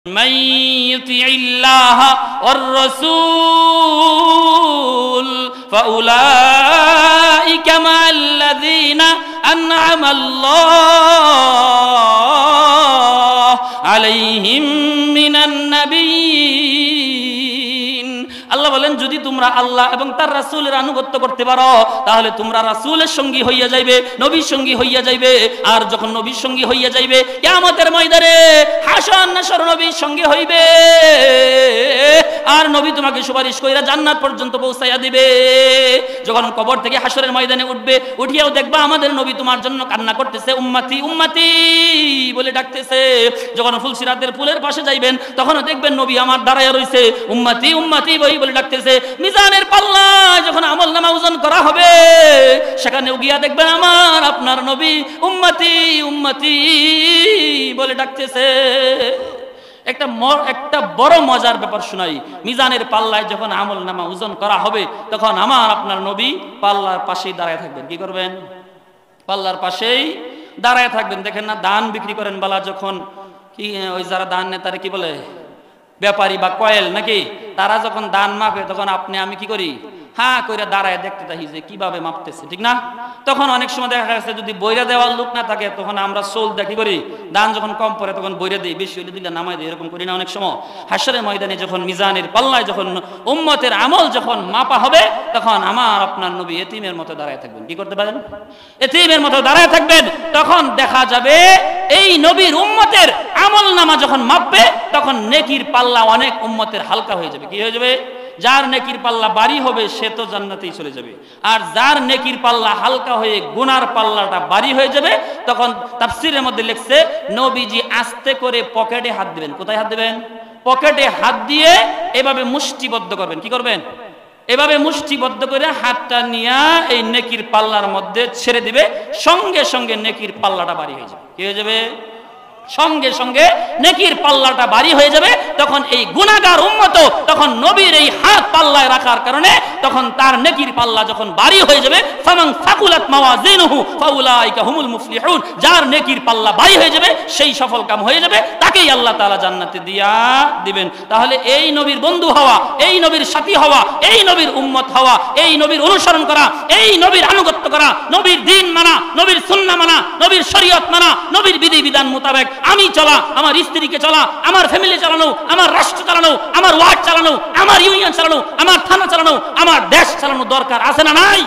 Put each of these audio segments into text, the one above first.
من يطع الله والرسول فأولئك مع الذين أنعم الله عليهم من النبيين আল্লাহ বলেন যদি তোমরা আল্লাহ এবং তার রাসূলের আনুগত্য করতে পারো তাহলে তোমরা রাসূলের সঙ্গী হইয়া যাইবে, নবীর সঙ্গী হইয়া যাইবে। আর যখন নবীর সঙ্গী হইয়া যাইবে কিয়ামতের ময়দানে হাসর নাসর নবীর সঙ্গী হইবে, আর নবী তোমাকে সুপারিশ কইরা জান্নাত পর্যন্ত পৌঁছাইয়া দিবে। যখন কবর থেকে হাসরের ময়দানে উঠবে, উঠিয়াও দেখবা আমাদের নবী তোমার জন্য কান্না করতেছে, উম্মতি উম্মতি বলে ডাকতেছে। যখন ফুলসিরাতের পুলের পাশে যাইবেন তখনও দেখবেন নবী আমার দাঁড়ায় রইছে, উম্মতি উম্মতি বলে ডাকতেছে। মিজানের পাল্লায় যখন আমলনামা ওজন করা হবে সেখানেও গিয়া দেখবেন আমার আপনার নবী উম্মতি উম্মতি বলে ডাকতেছে। একটা বড় মজার ব্যাপার শোনাই। মিজানের পাল্লায় যখন আমলনামা ওজন করা হবে তখন আমার আপনার নবী পাল্লার পাশেই দাঁড়ায় থাকবেন। কি করবেন? পাল্লার পাশেই দাঁড়ায় থাকবেন। দেখেন না দান বিক্রি করেন বালা, যখন কি ওই যারা দান নেতারে কি বলে ব্যাপারী বা কয়েল নাকি, তারা যখন দান মাপে তখন আপনি আমি কি করি, হ্যাঁ কইরা দাঁড়ায় দেখতে থাকি যে কিভাবে মাপতেছে, ঠিক না? তখন অনেক সময় দেখা গেছে যদি বইরা দেওয়ার লোক না থাকে তখন আমরা সোল দেখি করি, দান যখন কম পড়ে তখন বইরা দিই, বেশি হলে দিলে নামাই দিই, এরকম করি না অনেক সময়? হাসরের ময়দানে যখন মিজানের পাল্লায় যখন উম্মতের আমল যখন মাপা হবে তখন আমার আপনার নবী এতিমের মতো দাঁড়ায় থাকবেন। কি করতে পারেন? এতিমের মতো দাঁড়ায় থাকবেন। তখন দেখা যাবে এই নবীর উম্মতের আমল নামা যখন মাপবে তখন নেকির পাল্লা অনেক উম্মতের হালকা হয়ে যাবে। কি হয়ে যাবে? যার নেকির পাল্লা ভারী হবে সে তো জান্নাতেই চলে যাবে, আর যার নেকির পাল্লা হালকা হয়ে গুনার পাল্লাটা ভারী হয়ে যাবে তখন তাফসীরের মধ্যে লিখছে নবীজি আস্তে করে পকেটে হাত দিবেন। কোথায় হাত দিবেন? পকেটে হাত দিয়ে এভাবে মুষ্টিবদ্ধ করবেন। কি করবেন? এভাবে মুষ্টিবদ্ধ করে হাতটা নিয়ে এই নেকির পাল্লার মধ্যে ছেড়ে দিবে, সঙ্গে সঙ্গে নেকির পাল্লাটা ভারী হয়ে যাবে। কি হয়ে যাবে? সঙ্গে সঙ্গে নেকির পাল্লাটা ভারী হয়ে যাবে। তখন এই গুনাহগার উম্মত তখন নবীর এই হাত পাল্লায় রাখার কারণে তখন তার নেকির পাল্লা যখন ভারী হয়ে যাবে, ফামান সাকুলাত মাওয়াজিনুহু ফাউলাইকা হুমুল মুফলিহুন, যার নেকির পাল্লা ভারী হয়ে যাবে সেই সফল কাম হয়ে যাবে, তাকেই আল্লাহ তাআলা জান্নাতে দিয়া দিবেন। তাহলে এই নবীর বন্ধু হওয়া, এই নবীর সাথী হওয়া, এই নবীর উম্মত হওয়া, এই নবীর অনুসরণ করা, এই নবীর আনুগত্য করা, নবীর দ্বীন মানা, নবীর সুন্নাহ মানা, নবীর শরীয়ত মানা, নবীর বিধিবিধান মোতাবেক আমি চলা, আমার স্ত্রীকে চলা, আমার ফ্যামিলি চালানো, আমার রাষ্ট্র চালানো, আমার ওয়ার্ড চালানো, আমার ইউনিয়ন চালানো, আমার থানা চালানো, আমার দেশ চালানো দরকার আছে না নাই?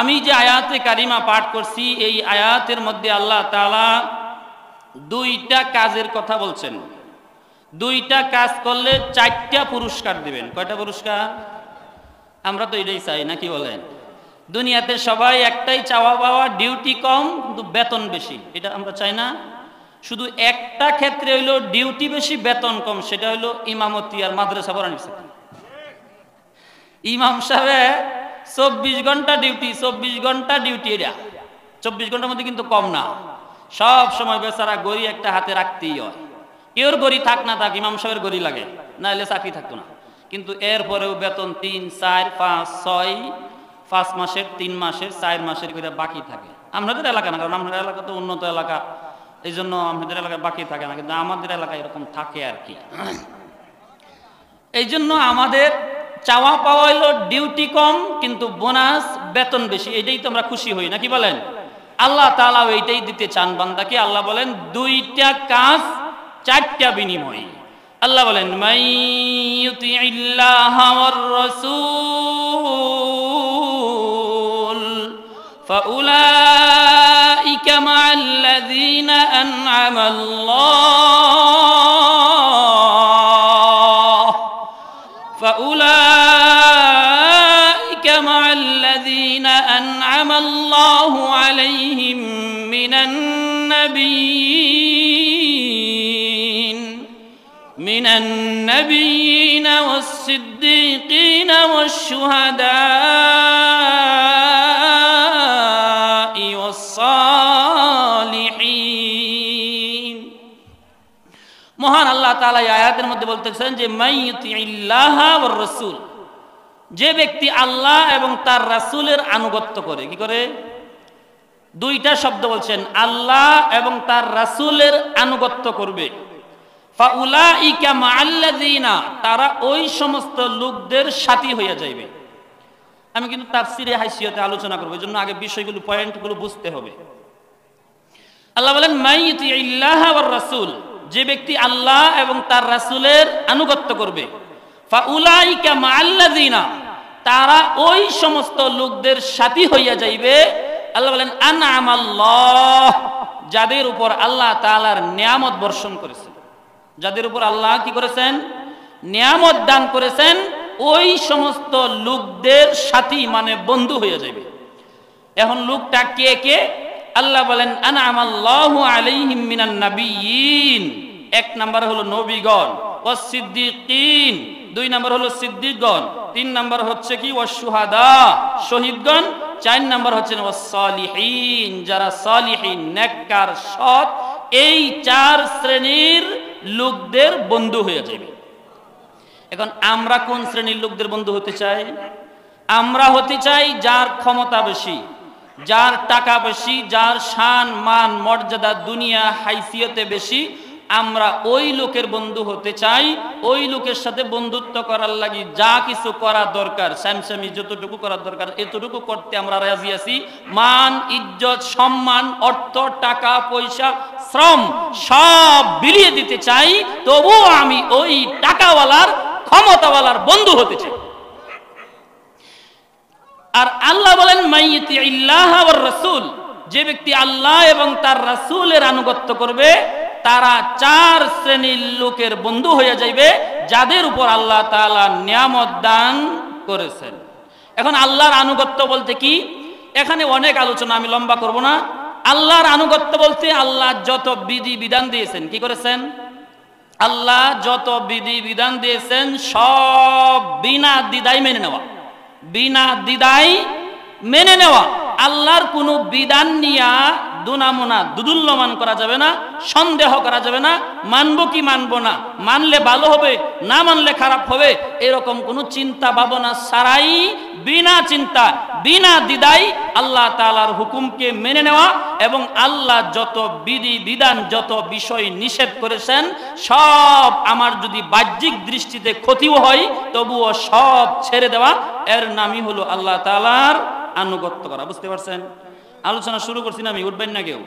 আমি যে আয়াতে কারিমা পাঠ করছি এই আয়াতের মধ্যে আল্লাহ তাআলা দুইটা কাজের কথা বলছেন। দুইটা কাজ করলে 4টা পুরস্কার দিবেন। কয়টা পুরস্কার? আমরা তো এটাই চাই নাকি বলেন? দুনিয়াতে সবাই একটাই চাওয়া পাওয়া, ডিউটি কম কিন্তু বেতন বেশি। এটা আমরা চাই না? শুধু একটা ক্ষেত্রে হইলো ডিউটি বেশি বেতন কম, সেটা হইলো ইমামতি আর মাদ্রাসা পড়ানোর ক্ষেত্রে। ইমাম সাহেব 24 ঘন্টা ডিউটি, 24 ঘন্টা ডিউটি, এটা 24 ঘন্টার মধ্যে কিন্তু কম না। সব সময় বেচারা গড়ি একটা হাতে রাখতেই হয়। কেউর গড়ি থাক না থাক ইমাম সাহেবের গড়ি লাগে, না হলে চাকরি থাকতো না। কিন্তু এরপরেও বেতন 3, 4, 5, 6, 5 মাসের, 3 মাসের, 4 মাসের করে বাকি থাকে। আমাদের এলাকা না, কারণ আমাদের এলাকা তো উন্নত এলাকা, এই জন্য আমাদের এলাকায় বাকি থাকে না, কিন্তু আমাদের এলাকায় এরকম থাকে আর কি। এই জন্য আমাদের চাওয়া পাওয়া হইলো ডিউটি কম কিন্তু বোনাস বেতন বেশি, এটাই তো আমরা খুশি হই নাকি বলেন? আল্লাহ তাআলা এইটাই দিতে চান বান্দাকে। আল্লাহ বলেন দুইটা কাজ 4টা বিনিময়। আল্লাহ বলেন মাইয়ুতিইল্লাহা ওয়ার রাসূল ফাউলাইকা মা'আল্লাযীনা আন'আমা আল্লাহ ফাউলাইকা মা'আল্লাযীনা আন'আমা আল্লাহু আলাইহিম মিনান নাবিয়্যিন ওয়াস-সিদ্দীকিন ওয়াশ-শুহাদা'i ওয়াস-সালিহিন। মহান আল্লাহ তাআলা এই আয়াতের মধ্যে বলতেছেন যে মাইয়ুতিইল্লাহা ওয়ার রাসূল, যে ব্যক্তি আল্লাহ এবং তার রাসূলের আনুগত্য করে। কি করে? দুইটা শব্দ বলছেন, আল্লাহ এবং তার রাসূলের আনুগত্য করবে। ফাউলাইকা মাআল্লাযিনা, তারা ওই সমস্ত লোকদের সাথী হইয়া যাইবে। আমি কিন্তু তাফসীরে হাইসিয়তে আলোচনা করব, এজন্য আগে বিষয়গুলো পয়েন্টগুলো বুঝতে হবে। আল্লাহ বলেন মাইয়ুতিইল্লাহ ওয়ার রাসূল, যে ব্যক্তি আল্লাহ এবং তার রাসূলের আনুগত্য করবে, ফাউলাইকা মাআল্লাযিনা, তারা ওই সমস্ত লোকদের সাথী হইয়া যাইবে। আল্লাহ বলেন আনআমাল্লাহ, যাদের উপর আল্লাহ তাআলার নিয়ামত বর্ষণ করেছেন, যাদের উপর আল্লাহ কি করেছেন? নিয়ামত দান করেছেন, ওই সমস্ত লোকদের সাথী মানে বন্ধু হয়ে যাবে। এখন লোকটা কে কে? আল্লাহ বলেন আনআমাল্লাহু আলাইহিম মিনান নাবিয়্যিন, এক নাম্বার হলো নবীগণ, ওয়াস সিদ্দিকিন, দুই নাম্বার হলো সিদ্দিকগণ, তিন নাম্বার হচ্ছে কি ওয়াস শুহাদা, শহীদগণ, চার নাম্বার হচ্ছে ওয়াস সালিহিন, যারা সালিহিন, নেককার, সৎ, এই চার শ্রেণীর লোকদের বন্ধু হয়ে যাবে। এখন আমরা কোন শ্রেণীর লোকদের বন্ধু হতে চাই? আমরা হতে চাই যার ক্ষমতা বেশি, যার টাকা বেশি, যার শান মান মর্যাদা দুনিয়া হাইসিয়তে বেশি, আমরা ওই লোকের বন্ধু হতে চাই। ওই লোকের সাথে বন্ধুত্ব করার লাগি যা কিছু করা দরকার, স্যামস্যামি যতটুকু করার দরকার এতটুকু করতে আমরা রাজি আছি। মান, ইজ্জত, সম্মান, অর্থ, টাকা পয়সা, শ্রম সব বিলিয়ে দিতে চাই, তবুও আমি ওই টাকাওয়ালার, ক্ষমতাওয়ালার বন্ধু হতে চাই। আর আল্লাহ বলেন মাইয়ুতিইল্লাহ ওয়ার রাসূল, যে ব্যক্তি আল্লাহ এবং তার রাসূলের আনুগত্য করবে, তারা চার শ্রেণীর লোকের বন্ধু হয়ে যাইবে, যাদের উপর আল্লাহ তাআলা নিয়ামত দান করেছেন। এখন আল্লাহর আনুগত্য বলতে কি? এখানে অনেক আলোচনা, আমি লম্বা করব না। আল্লাহর আনুগত্য বলতে আল্লাহ যত বিধি বিধান দিয়েছেন, কি করেছেন? আল্লাহ যত বিধি বিধান দিয়েছেন সব বিনা দ্বিধায় মেনে নেওয়া, বিনা দ্বিধায় মেনে নেওয়া। আল্লাহর কোনো বিধান নিয়া দুনামুনা দুদুল্যমান করা যাবে না, সন্দেহ করা যাবে না, মানবো কি মানবো না, মানলে ভালো হবে না মানলে খারাপ হবে, এরকম কোনো চিন্তা ভাবনা ছাড়াই বিনা চিন্তা বিনা দ্বিধায় আল্লাহ তাআলার হুকুমকে মেনে নেওয়া, এবং আল্লাহ যত বিধি বিধান, যত বিষয় নিষেধ করেছেন সব আমার যদি বাহ্যিক দৃষ্টিতে ক্ষতিও হয় তবুও সব ছেড়ে দেওয়া, এর নামই হলো আল্লাহ তাআলার আনুগত্য করা। বুঝতে পারছেন? আলোচনা শুরু করছি না আমি, উঠবেন না কেউ।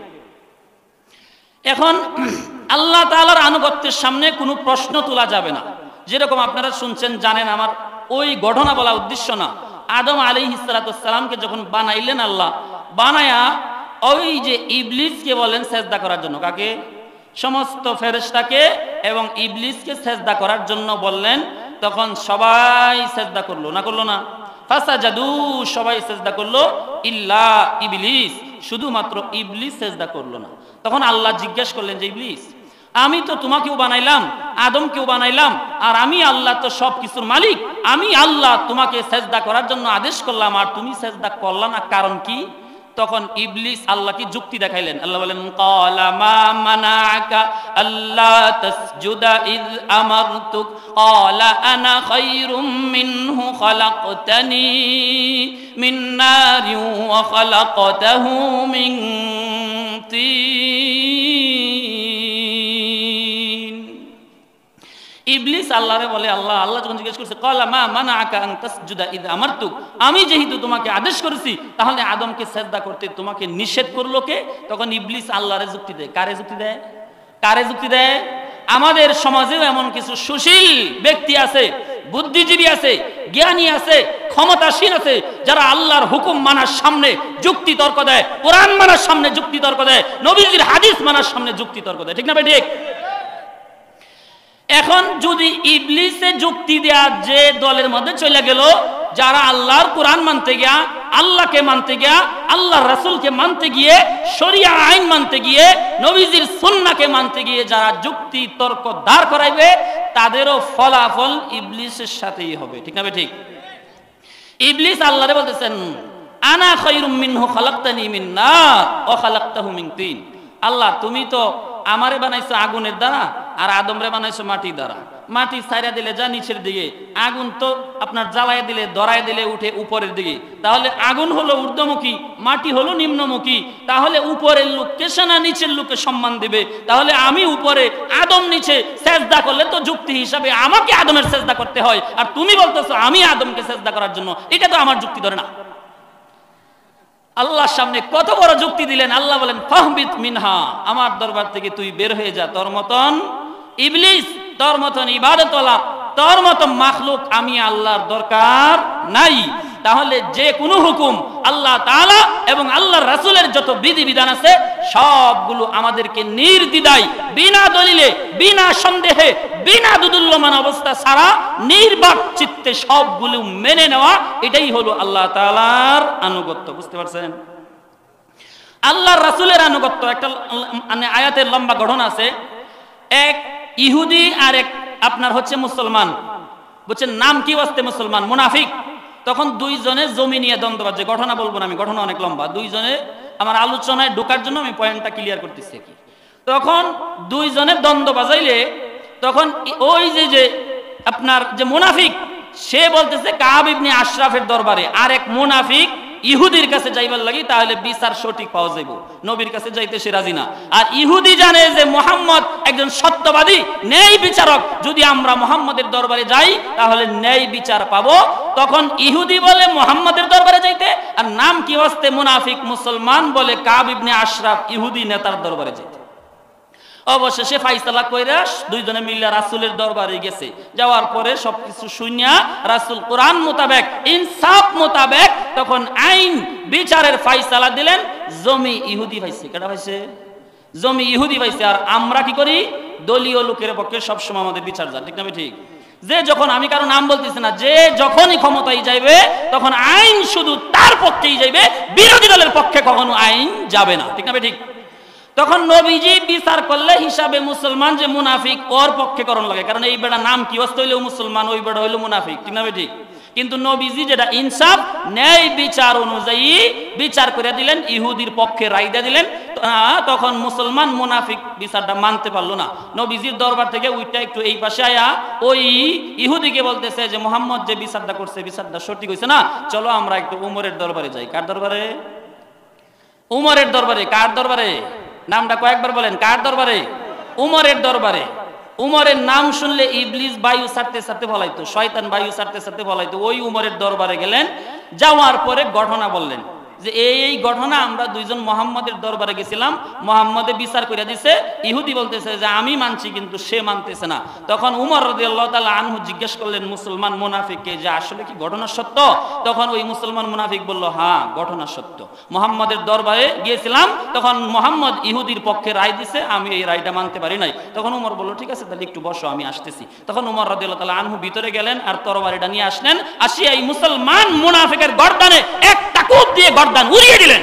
এখন আল্লাহ তাআলার আনুগত্যের সামনে কোনো প্রশ্ন তোলা যাবে না। যেরকম আপনারা শুনছেন, জানেন, আমার ওই ঘটনা বলা উদ্দেশ্য না। আদম আলাইহিস সালামকে যখন বানাইলেন আল্লাহ, বানায়া ওই যে ইবলিসকে বলেন সেজদা করার জন্য, কাকে? সমস্ত ফেরেশতাকে এবং ইবলিসকে সেজদা করার জন্য বললেন, তখন সবাই সেজদা করলো না? করলো না? ফাসাজাদু, সবাই সেজদা করলো, ইল্লা ইবলিস, শুধুমাত্র ইবলিস সেজদা করলো না। তখন আল্লাহ জিজ্ঞেস করলেন যে ইবলিস, আমি তো তোমাকেও বানাইলাম, আদমকেও বানাইলাম, আর আমি আল্লাহ তো সব কিছুর মালিক, আমি আল্লাহ তোমাকে সেজদা করার জন্য আদেশ করলাম আর তুমি সেজদা করলা না, কারণ কি? তখন ইবলিস আল্লাহকে যুক্তি দেখাইলেন। আল্লাহ বলেন ক্বালা মা মানাআকা আল্লা তাসজুদা ইয আমারতুক ক্বালা আনা খায়রুম মিনহু খালাকতানি মিন নারিন ওয়া খালাকতাহু মিন তিন। ইবলিস আল্লাহরে বলে, আল্লাহ যখন জিজ্ঞেস করছে ক্বালা মা মানাআকা আন তাসজুদা ইয আমারতুক, আমি যেহেতু তোমাকে আদেশ করেছি তাহলে আদমকে সেজদা করতে তোমাকে নিষেধ করলো কে? তখন ইবলিস আল্লাহরে যুক্তি দেয়। কারে যুক্তি দেয়? কারে যুক্তি দেয়? আমাদের সমাজেও এমন কিছু সুশীল ব্যক্তি আছে, বুদ্ধিজীবী আছে, জ্ঞানী আছে, ক্ষমতাসীন আছে, যারা আল্লাহর হুকুম মানার সামনে যুক্তি তর্ক দেয়, কোরআন মানার সামনে যুক্তি তর্ক দেয়, নবীজির হাদিস মানার সামনে যুক্তি তর্ক দেয়। ঠিক না ভাই? ঠিক। এখন যদি ইবলিসে যুক্তি দেয়া যে দলের মধ্যে চলে গেল, যারা আল্লাহর কোরআন মানতে গিয়া, আল্লাহকে মানতে গিয়া, আল্লাহর রাসূলকে মানতে গিয়ে, শরিয়া আইন মানতে গিয়ে, নবীজির সুন্নাহকে মানতে গিয়ে যারা যুক্তি তর্ক দাঁড় করাইবে, তাদেরও ফলাফল ইবলিসের সাথেই হবে। ঠিক না ভাই? ঠিক। ইবলিস আল্লাহরে বলতেছেন আনা খায়রুম মিনহু খালাকতানি মিন নার ওয়া খালাকতাহু মিন তিন। আল্লাহ তুমি তো আমারে বানাইছো আগুনের দ্বারা, আর আদমরে বানাইছো মাটি দ্বারা। মাটি ছাইরা দিলে যা নিচের দিকে, আগুন তো আপনার জ্বালায় দিলে ধরায় দিলে উঠে উপরের দিকে, তাহলে আগুন হলো ঊর্ধ্বমুখী, মাটি হলো নিম্নমুখী, তাহলে উপরের লোককে সেনা নিচের লোককে সম্মান দিবে। তাহলে আমি উপরে, আদম নিচে, সেজদা করলে তো যুক্তি হিসাবে আমাকে আদমের সেজদা করতে হয়, আর তুমি বলতেছো আমি আদমকে সেজদা করার জন্য, এটা তো আমার যুক্তি ধরে না। আল্লাহর সামনে কত বড় যুক্তি দিলেন। আল্লাহ বলেন ফাহবিত মিনহা, আমার দরবার থেকে তুই বের হয়ে যা, তোর মতন ইবলিস, তোর মতন ইবাদতওয়ালা, তোর মতন মাখলুক আমি আল্লাহর দরকার নাই। তাহলে যে কোনো হুকুম আল্লাহ তাআলা এবং আল্লাহর রাসূলের যত বিধিবিধান আছে সবগুলো আমাদেরকে নির্দ্বিধায়, বিনা দলিলে, বিনা সন্দেহে, বিনা দুদুল্যমান অবস্থা ছাড়া নির্বাক চিত্তে সবগুলো মেনে নেওয়া, এটাই হলো আল্লাহ তাআলার আনুগত্য। বুঝতে পারছেন? আল্লাহর রাসূলের আনুগত্য একটা আয়াতের লম্বা গঠন আছে। এক ইহুদি আর এক আপনার হচ্ছে মুসলমান, বুঝছেন? নাম কি ওয়াস্তে মুসলমান, মুনাফিক। তখন দুইজনে জমি নিয়ে দ্বন্দ্ব বাজে। ঘটনা বলবো না আমি, ঘটনা অনেক লম্বা। দুইজনে, আমার আলোচনায় ঢোকার জন্য আমি পয়েন্টটা ক্লিয়ার করতেছি কি। তখন দুইজনে দ্বন্দ্ব বাজাইলে তখন ওই যে আপনার যে মুনাফিক, সে বলতেছে কাব ইবনে আশরাফের দরবারে, আর এক মুনাফিক ইহুদির কাছে যাইবার লাগি, তাহলে বিচার সঠিক পাওয়া যাইব। নবীর কাছে যাইতে সে রাজি না। আর ইহুদি জানে যে মুহাম্মদ একজন সত্যবাদী, ন্যায় বিচারক, যদি আমরা মুহাম্মদের দরবারে যাই তাহলে ন্যায় বিচার পাবো। তখন ইহুদি বলে মুহাম্মদের দরবারে যাইতে, আর নাম কি ওয়াস্তে মুনাফিক মুসলমান বলে কাব ইবনে আশরাফ ইহুদি নেতার দরবারে যাইতে। অবশেষে ফাইসালা কইরা দুইজনে মিল্লা রাসূলের দরবারে গেছে। যাওয়ার পরে সবকিছু শুনিয়া রাসূল কোরআন মোতাবেক, ইনসাফ মোতাবেক তখন আইন বিচারের ফাইসালা দিলেন। জমি ইহুদি পাইছে। কেডা পাইছে? জমি ইহুদি পাইছে। আর আমরা কি করি? দলীয় লোকের পক্ষে সবসময় আমাদের বিচার যায়, ঠিক না? ঠিক। যে যখন, আমি কারো নাম বলতেছি না, যে যখনই ক্ষমতায় যাইবে তখন আইন শুধু তার পক্ষেই যাইবে, বিরোধী দলের পক্ষে কখনো আইন যাবে না, ঠিক না? ঠিক। তখন নবীজি বিচার করলে হিসাবে মুসলমান যে মুনাফিক ওর পক্ষে করণ লাগে, কারণ এই বেটা নাম কি ওয়াস্তে হইলেও মুসলমান, ওই বেটা হইলো মুনাফিক, ঠিক না? ঠিক। কিন্তু নবীজি যেটা ইনসাফ, ন্যায় বিচার অনুযায়ী বিচার করে দিলেন, ইহুদির পক্ষে রায় দিয়ে দিলেন। তখন মুসলমান মুনাফিক বিচারটা মানতে পারলো না। নবীজির দরবার থেকে উইটা একটু এই পাশে আয়া ওই ইহুদিকে বলতেছে যে মুহাম্মদ যে বিচারটা করছে বিচারটা সঠিক হয়েছে না, চলো আমরা একটু উমরের দরবারে যাই। কার দরবারে? উমরের দরবারে। কার দরবারে? নামটা কয়েকবার বলেন। কার দরবারে? উমরের দরবারে। উমরের নাম শুনলে ইবলিস বায়ু ছাড়তে ছাড়তে বলাইতো, শয়তান বায়ু ছাড়তে ছাড়তে বলাইতো। ওই উমরের দরবারে গেলেন, যাওয়ার পরে ঘটনা বললেন যে এই ঘটনা, আমরা দুইজন মুহাম্মদের দরবারে গেছিলাম, মুহাম্মদে বিচার করে দিছে। ইহুদি বলতেছে যে আমি মানছি, কিন্তু সে মানতেছে না। তখন উমর রাদিয়াল্লাহু তাআলা আনহু জিজ্ঞেস করলেন মুসলমান মুনাফিককে যে আসলে কি ঘটনা সত্য? তখন ওই মুসলমান মুনাফিক বলল হ্যাঁ ঘটনা সত্য, মুহাম্মদের দরবারে গিয়েছিলাম, তখন মুহাম্মদ ইহুদির পক্ষে রায় দিছে, আমি এই রায়টা মানতে পারি নাই। তখন উমর বলল ঠিক আছে তাহলে একটু বসো, আমি আসতেছি। তখন উমর রাদিয়াল্লাহু তাআলা আনহু ভিতরে গেলেন আর তরবারিটা নিয়ে আসলেন। আসিয়া এই মুসলমান মুনাফিকের গর্দানে একটা কোপ দিয়ে গর্দান উড়িয়ে দিলেন।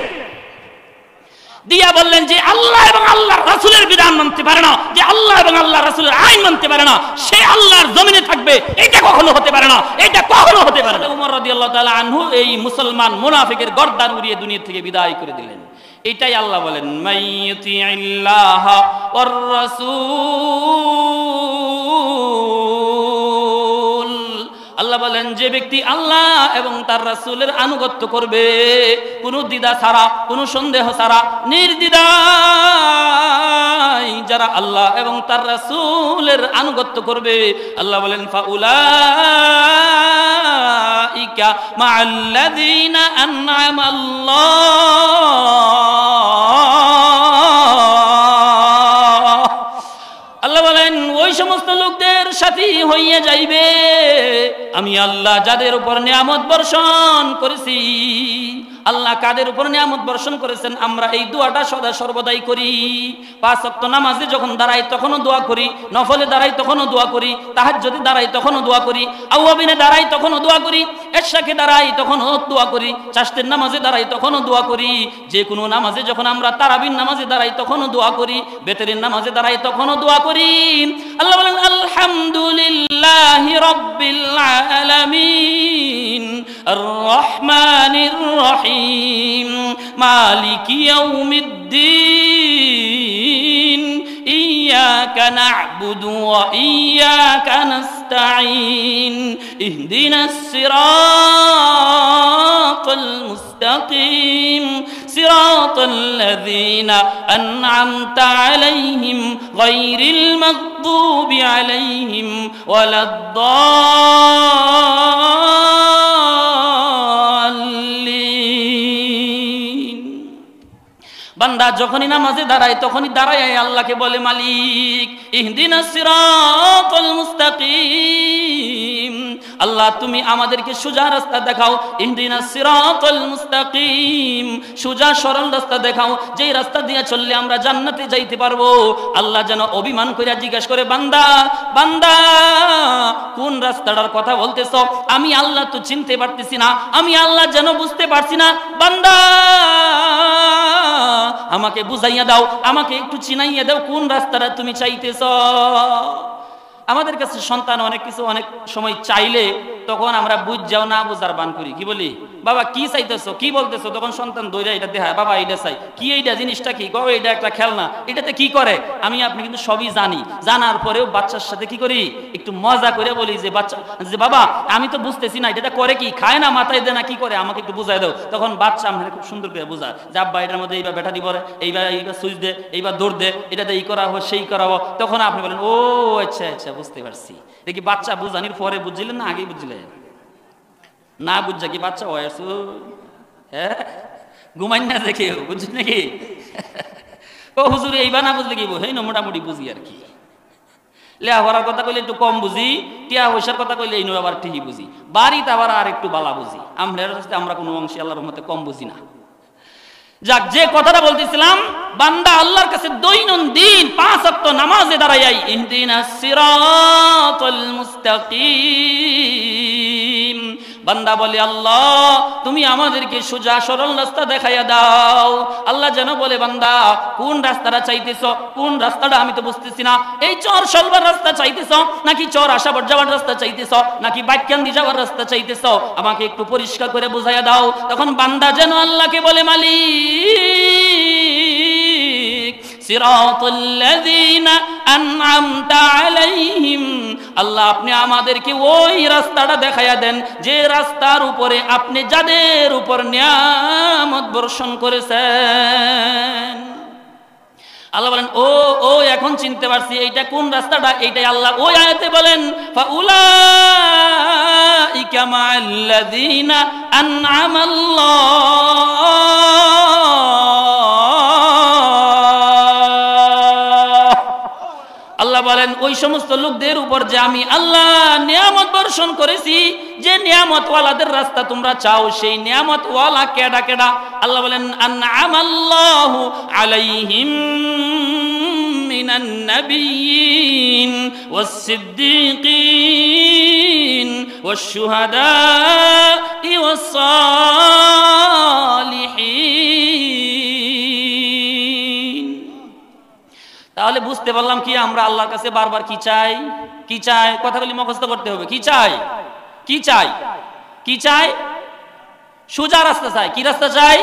দিয়া বললেন যে আল্লাহ এবং আল্লাহর রাসূলের বিধান মানতে পারে না, যে আল্লাহ এবং আল্লাহর রাসূলের আইন মানতে পারে না, সে আল্লাহর জমিনে থাকবে, এটা কখনো হতে পারে না, এটা কখনো হতে পারে না। উমর রাদিয়াল্লাহু তাআলা আনহু এই মুসলমান মুনাফিকের গর্দান উড়িয়ে দুনিয়া থেকে বিদায় করে দিলেন। এটাই আল্লাহ বলেন মাইয়ুতিল্লাহ ওয়ার রাসূল। আল্লাহ বলেন যে ব্যক্তি আল্লাহ এবং তার রাসূলের আনুগত্য করবে, কোনো দ্বিধা ছাড়া, কোনো সন্দেহ ছাড়া, নির্দ্বিধায় যারা আল্লাহ এবং তার রাসূলের আনুগত্য করবে, আল্লাহ বলেন ফাউলাইকা মাআল্লাযীনা আন'আমা আল্লাহ বলেন ওই সমস্ত লোকদের সাথী হইয়া যাইবে আমি আল্লাহ যাদের উপর নিয়ামত বর্ষণ করেছি। আল্লাহ কাদের উপর নিয়ামত বর্ষণ করেছেন, আমরা এই দোয়াটা সদা সর্বদাই করি। 5 ওয়াক্ত নামাজে যখন দাঁড়াই তখনও দোয়া করি, নফলে দাঁড়াই তখনও দোয়া করি, তাহাজ্জুদে দাঁড়াই তখনও দোয়া করি, আওয়াবিনে দাঁড়াই তখনও দোয়া করি, এশাকে দাঁড়াই তখনও দোয়া করি, চাষতের নামাজে দাঁড়াই তখনও দোয়া করি, যে কোনো নামাজে যখন আমরা তারাবির নামাজে দাঁড়াই তখনও দোয়া করি, বেতরের নামাজে দাঁড়াই তখনও দোয়া করি। আল্লাহ বলেন আলহামদুলিল্লাহি রাব্বিল আলামিন আর রহমানির রহিম মালিকি ইয়াউমিদ্দিন ইয়্যাকা না'বুদু ওয়া ইয়্যাকা নাস্তাঈন ইহদিনাস সিরাতাল মুস্তাকিম সিরাতাল লাযীনা আন'আমতা আলাইহিম গায়রিল মাগদুবি আলাইহিম ওয়ালাদ-দাল্লিন। বান্দা যখনই নামাজে দাঁড়ায় তখনই দাঁড়ায় আল্লাহকে বলে, মালিক ইহদিনাস সিরাতাল মুস্তাকিম, আল্লাহ তুমি আমাদেরকে সোজা রাস্তা দেখাও। ইহদিনাস সিরাতাল মুস্তাকিম, সোজা সরল রাস্তা দেখাও, যেই রাস্তা দিয়ে চললে আমরা জান্নাতে যাইতে পারবো। আল্লাহ যেন অভিমান কইরা জিজ্ঞাসা করে, বান্দা বান্দা কোন রাস্তাটার কথা বলতেছ? আমি আল্লাহ তো চিনতে পারতেছি না, আমি আল্লাহ যেন বুঝতে পারছি না। বান্দা আমাকে বুঝাইয়া দাও, আমাকে একটু চিনাইয়া দাও, কোন রাস্তাটা তুমি চাইতেছ। আমাদের কাছে সন্তান অনেক কিছু অনেক সময় চাইলে তখন আমরা বুঝ যাও না বুঝার বান করি, কি বলি, বাবা কি চাইতেছো, কি বলতেছো? তখন সন্তান দৌড়া এটা দেখায়, বাবা এটা চাই, কি এইটা জিনিসটা কি? কবে এটা একটা খেলনা, এটাতে কি করে? আমি আপনি কিন্তু সবই জানি, জানার পরেও বাচ্চার সাথে কি করি, একটু মজা করে বলি যে বাচ্চা, যে বাবা আমি তো বুঝতেছি না, এটা করে কি, খায় না, মাথায় দেয় না, কি করে, আমাকে একটু বুঝাই দাও। তখন বাচ্চা আমাকে খুব সুন্দর করে বোঝায় যে আব্বা এটার মধ্যে এইবার ব্যাটারি পরে, এইবার সুইচ দে, এইবার দৌড় দে, এটাতে এই করা হবে সেই করাবো। তখন আপনি বলেন, ও আচ্ছা আচ্ছা বুঝতে পারছি। দেখি বাচ্চা বুঝানির পরে বুঝছিলেন না আগেই বুঝছিলেন? না বুঝছা কি বাচ্চা বয়স, হ্যাঁ ঘুমাই না দেখে বুঝছি নাকি? ও হুজুর এইবার না বুঝলে কি বোঝাই না, মোটামুটি বুঝি আর কি। লেখাপড়ার কথা কইলে একটু কম বুঝি, টিয়া পয়সার কথা কইলে এই আবার ঠিকই বুঝি, বাড়িতে আবার আর একটু বালা বুঝি। আমরা কোনো অংশে আল্লাহর রহমতে কম বুঝি না। যাক, যে কথাটা বলতেছিলাম, বান্দা আল্লাহর কাছে দৈনন্দিন 5 ওয়াক্ত নামাজে দাঁড়ায় ইহদিনাস সিরাতাল মুস্তাকিম, বান্দা বলে আল্লাহ তুমি আমাদেরকে সোজা সরল রাস্তা দেখাইয়া দাও। আল্লাহ যেন বলে, বান্দা কোন রাস্তাটা চাইতেছ, কোন রাস্তাটা আমি তো বুঝতেছি না, এই চর সলবার রাস্তা চাইতেছ নাকি চর আশাবর যাওয়ার রাস্তা চাইতেছ নাকি বাইকান্দি যাওয়ার রাস্তা চাইতেছ, আমাকে একটু পরিষ্কার করে বুঝাইয়া দাও। তখন বান্দা যেন আল্লাহকে বলে, মালিক সিরাতাল লাযীনা আন'আমতা আলাইহিম, আল্লাহ আপনি আমাদেরকে ওই রাস্তাটা দেখাইয়া দেন যে রাস্তার উপরে আপনি যাদের উপর নিয়ামত বর্ষণ করেছেন। আল্লাহ বলেন, ও ও এখন চিনতে পারছি এইটা কোন রাস্তাটা। এইটাই আল্লাহ ওই আয়াতে বলেন, ফাউলাইকা মা'আল্লাযীনা আল্লাহ বলেন ওই সমস্ত লোকদের উপর যে আমি আল্লাহ নিয়ামত বর্ষণ করেছি, যে নিয়ামতওয়ালাদের রাস্তা তোমরা চাও, সেই নিয়ামতওয়ালা কেডা কেডা? আল্লাহ বলেন, আন'আমাল্লাহু আলাইহিম মিনান নাবিয়্যিন ওয়াস-সিদ্দীকিন ওয়াশ-শুহাদা'i ওয়াস-সালিহিন। তাহলে বুঝতে পারলাম কি আমরা আল্লাহর কাছে বারবার কি চাই? কি চাই? কথাগুলি মুখস্থ করতে হবে। কি চাই? কি চাই? কি চাই? সোজা রাস্তা চাই। কি রাস্তা চাই?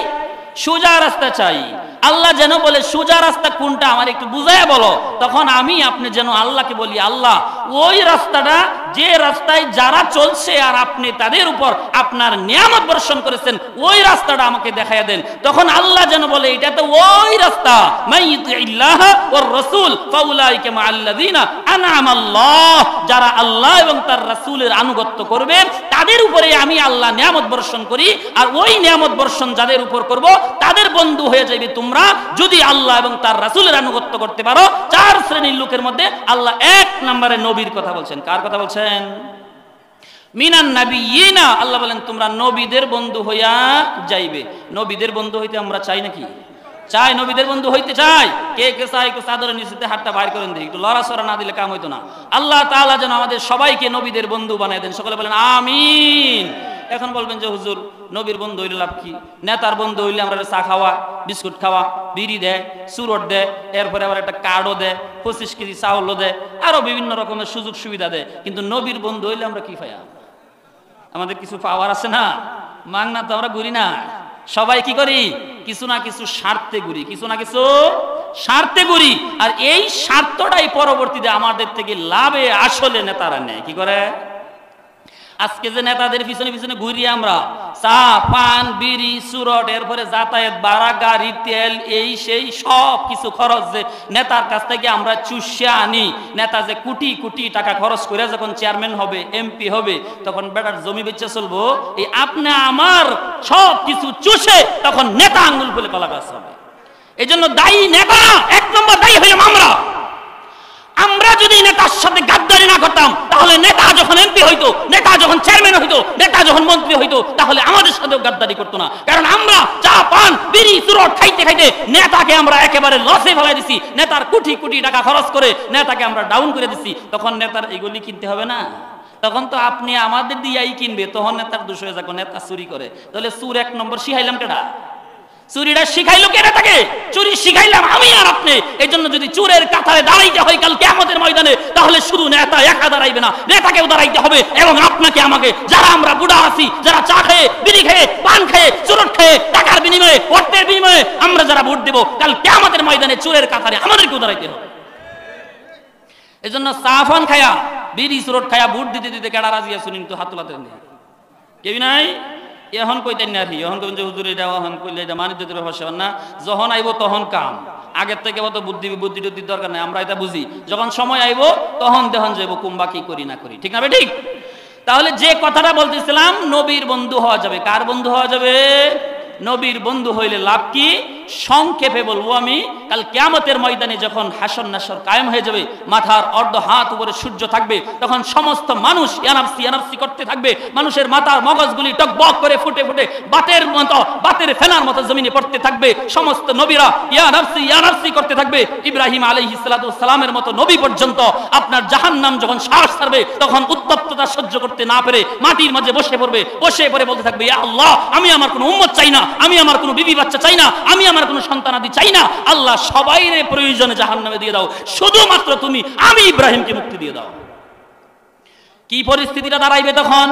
সোজা রাস্তা চাই। আল্লাহ যেন বলে সোজা রাস্তা কোনটা আমার একটু বুঝাইয়া বলো। তখন আমি আপনি যেন আল্লাহকে বলি, আল্লাহ ওই রাস্তাটা যে রাস্তায় যারা চলছে আর আপনি তাদের উপর আপনার নিয়ামত বর্ষণ করেছেন, ওই রাস্তাটা আমাকে দেখাইয়া দেন। তখন আল্লাহ যেন বলে এটা তো ওই রাস্তা, মাইয়ুতিল্লাহ ওয়ার রাসূল ফাউলাইকা মা'আল্লাযীনা আন'আমাল্লাহ, যারা আল্লাহ এবং তার রাসূলের আনুগত্য করবে তাদের উপরে আমি আল্লাহ নিয়ামত বর্ষণ করি। আর ওই নিয়ামত বর্ষণ যাদের উপর করব তাদের বন্ধু হয়ে যাবে তোমরা, যদি আল্লাহ এবং তার রাসূলের আনুগত্য করতে পারো। 4 শ্রেণীর লোকের মধ্যে আল্লাহ 1 নম্বরে নবীর কথা বলছেন। কার কথা বলছেন? মিনান নাবিয়্যিনা। আল্লাহ বলেন তোমরা নবীদের বন্ধু হইয়া যাইবে। নবীদের বন্ধু হইতে আমরা চাই নাকি? চাই। নবীদের বন্ধু হইতে চাই। কে কে চাই? একটু চাদরের নিচেতে হাতটা বাইর করেন দেখি, একটু লড়াচড়া না দিলে কাম হইতো না। আল্লাহ তাআলা যেন আমাদের সবাইকে নবীদের বন্ধু বানায় দেন। সকলে বলেন আমিন। এখন বলবেন যে হুজুর নবীর বন্ধু হইলে লাভ কি? নেতার বন্ধু হইলে আমরা চা খাওয়া, বিস্কুট খাওয়া, বিড়ি দেয়, সুরট দেয়, এরপরে আবার একটা কার্ডও দেয়, 25 কেজি চাউলও দেয়, আরো বিভিন্ন রকমের সুযোগ সুবিধা দেয়। কিন্তু নবীর বন্ধু হইলে আমরা কি পাই? আমাদের কিছু পাওয়ার আছে না? মাগনা তো আমরা ঘুরি না। সবাই কি করি? কিছু না কিছু স্বার্থে ঘুরি, কিছু না কিছু স্বার্থে করি, আর এই স্বার্থটাই পরবর্তীতে আমাদের থেকে লাভে আসলে নেতারা নেয়। কি করে? আজকে যে নেতাদের পিছনে পিছনে ঘুরি আমরা, চা পান বিড়ি সুরট, এরপরে যাতায়াত ভাড়া গাড়ি তেল এই সেই সব কিছু খরচ যে নেতার কাছ থেকে আমরা চুষে আনি, নেতা যে কোটি কোটি টাকা খরচ করে যখন চেয়ারম্যান হবে এমপি হবে তখন বেটার জমি বেচে চলবো, এই আপনি আমার সব কিছু চুষে তখন নেতা আঙ্গুল ফুলে কলা গাছ হবে। এই জন্য দায়ী নেতা, এক নম্বর দায়ী হইলাম আমরা। আমরা যদি নেতার সাথে গাদ্দারি না করতাম তাহলে নেতা যখন এমপি হইতো, নেতা যখন চেয়ারম্যান হইতো, নেতা যখন মন্ত্রী হইতো, তাহলে আমাদের সাথেও গাদ্দারি করতো না। কারণ আমরা চা পান বিড়ি সুরট খাইতে খাইতে নেতাকে আমরা একেবারে লসে ফেলাই দিছি, নেতার কোটি কোটি টাকা খরচ করে নেতাকে আমরা ডাউন করে দিছি। তখন নেতার এগুলি কিনতে হবে না, তখন তো আপনি আমাদের দিয়াই কিনবে, তখন নেতার দোষ হয়ে যাবে। নেতা চুরি করে, তাহলে চুর এক নম্বর শিখাইলাম কেডা? চুরিটা শিখাইলো কেনা তাকে? চুরি শিখাইলাম আমি আর আপনি। এই জন্য যদি চুরের কাতারে দাঁড়াইতে হয় কাল কিয়ামতের ময়দানে, তাহলে শুধু নেতা একা দাঁড়াইবে না, নেতাকেও দাঁড়াইতে হবে এবং আপনাকে আমাকে, যারা আমরা বুড়া আছি, যারা চা খেয়ে বিড়ি খেয়ে পান খেয়ে চুরট খেয়ে টাকার বিনিময়ে অর্থের বিনিময়ে আমরা যারা ভোট দেব, কাল কিয়ামতের ময়দানে চুরের কাতারে আমাদেরকেও দাঁড়াইতে হবে। এই জন্য চা পান খায়া বিড়ি চুরট খায়া ভোট দিতে দিতে কেডা রাজি আছে কিন্তু হাত তোলাতে নেই, কেউ নাই। এখন কইতেন না, এখন কইন যে হুজুর এটা এখন কইলে এটা মানিজ্য ভাষা না, যখন আইব তখন কাম। আগের থেকে অত বুদ্ধি টুদ্ধির দরকার নাই, আমরা এটা বুঝি। যখন সময় আইব তখন দেখুন যাইব কুম্বা কি করি না করি, ঠিক না ভাই? ঠিক। তাহলে যে কথাটা বলতেছিলাম, নবীর বন্ধু হওয়া যাবে। কার বন্ধু হওয়া যাবে? নবীর বন্ধু হইলে লাভ কি? সংক্ষেপে বলবো আমি, কাল কিয়ামতের ময়দানে যখন হাসর নাসর কায়েম হয়ে যাবে, মাথার অর্ধ হাত উপরে সূর্য থাকবে, তখন সমস্ত মানুষ ইয়ানাফসি ইয়ানাফসি করতে থাকবে। মানুষের মাথার মগজগুলি টকবক করে ফুটে ফুটে বাতের মতো, বাতের ফেনার মতো জমিনে পড়তে থাকবে। সমস্ত নবীরা ইয়ানাফসি ইয়ানাফসি করতে থাকবে। ইব্রাহিম আলাইহিস সালাতু ওয়াস সালামের মতো নবী পর্যন্ত আপনার জাহান্নাম যখন শ্বাস ছাড়বে, তখন উত্তপ্ততা সহ্য করতে না পেরে মাটির মাঝে বসে পড়বে। বসে পড়ে বলতে থাকবে, ইয়া আল্লাহ, আমি আমার কোনো উম্মত চাই না, আমি আমার কোনো বিবি বাচ্চা চাই না, আমি আমার কোনো সন্তানাদি চাই না। আল্লাহ সবাইরে প্রয়োজনে জাহান্নামে দিয়ে দাও, শুধুমাত্র তুমি আমি ইব্রাহিমকে মুক্তি দিয়ে দাও। কি পরিস্থিতিটা দাঁড়াইবে তখন?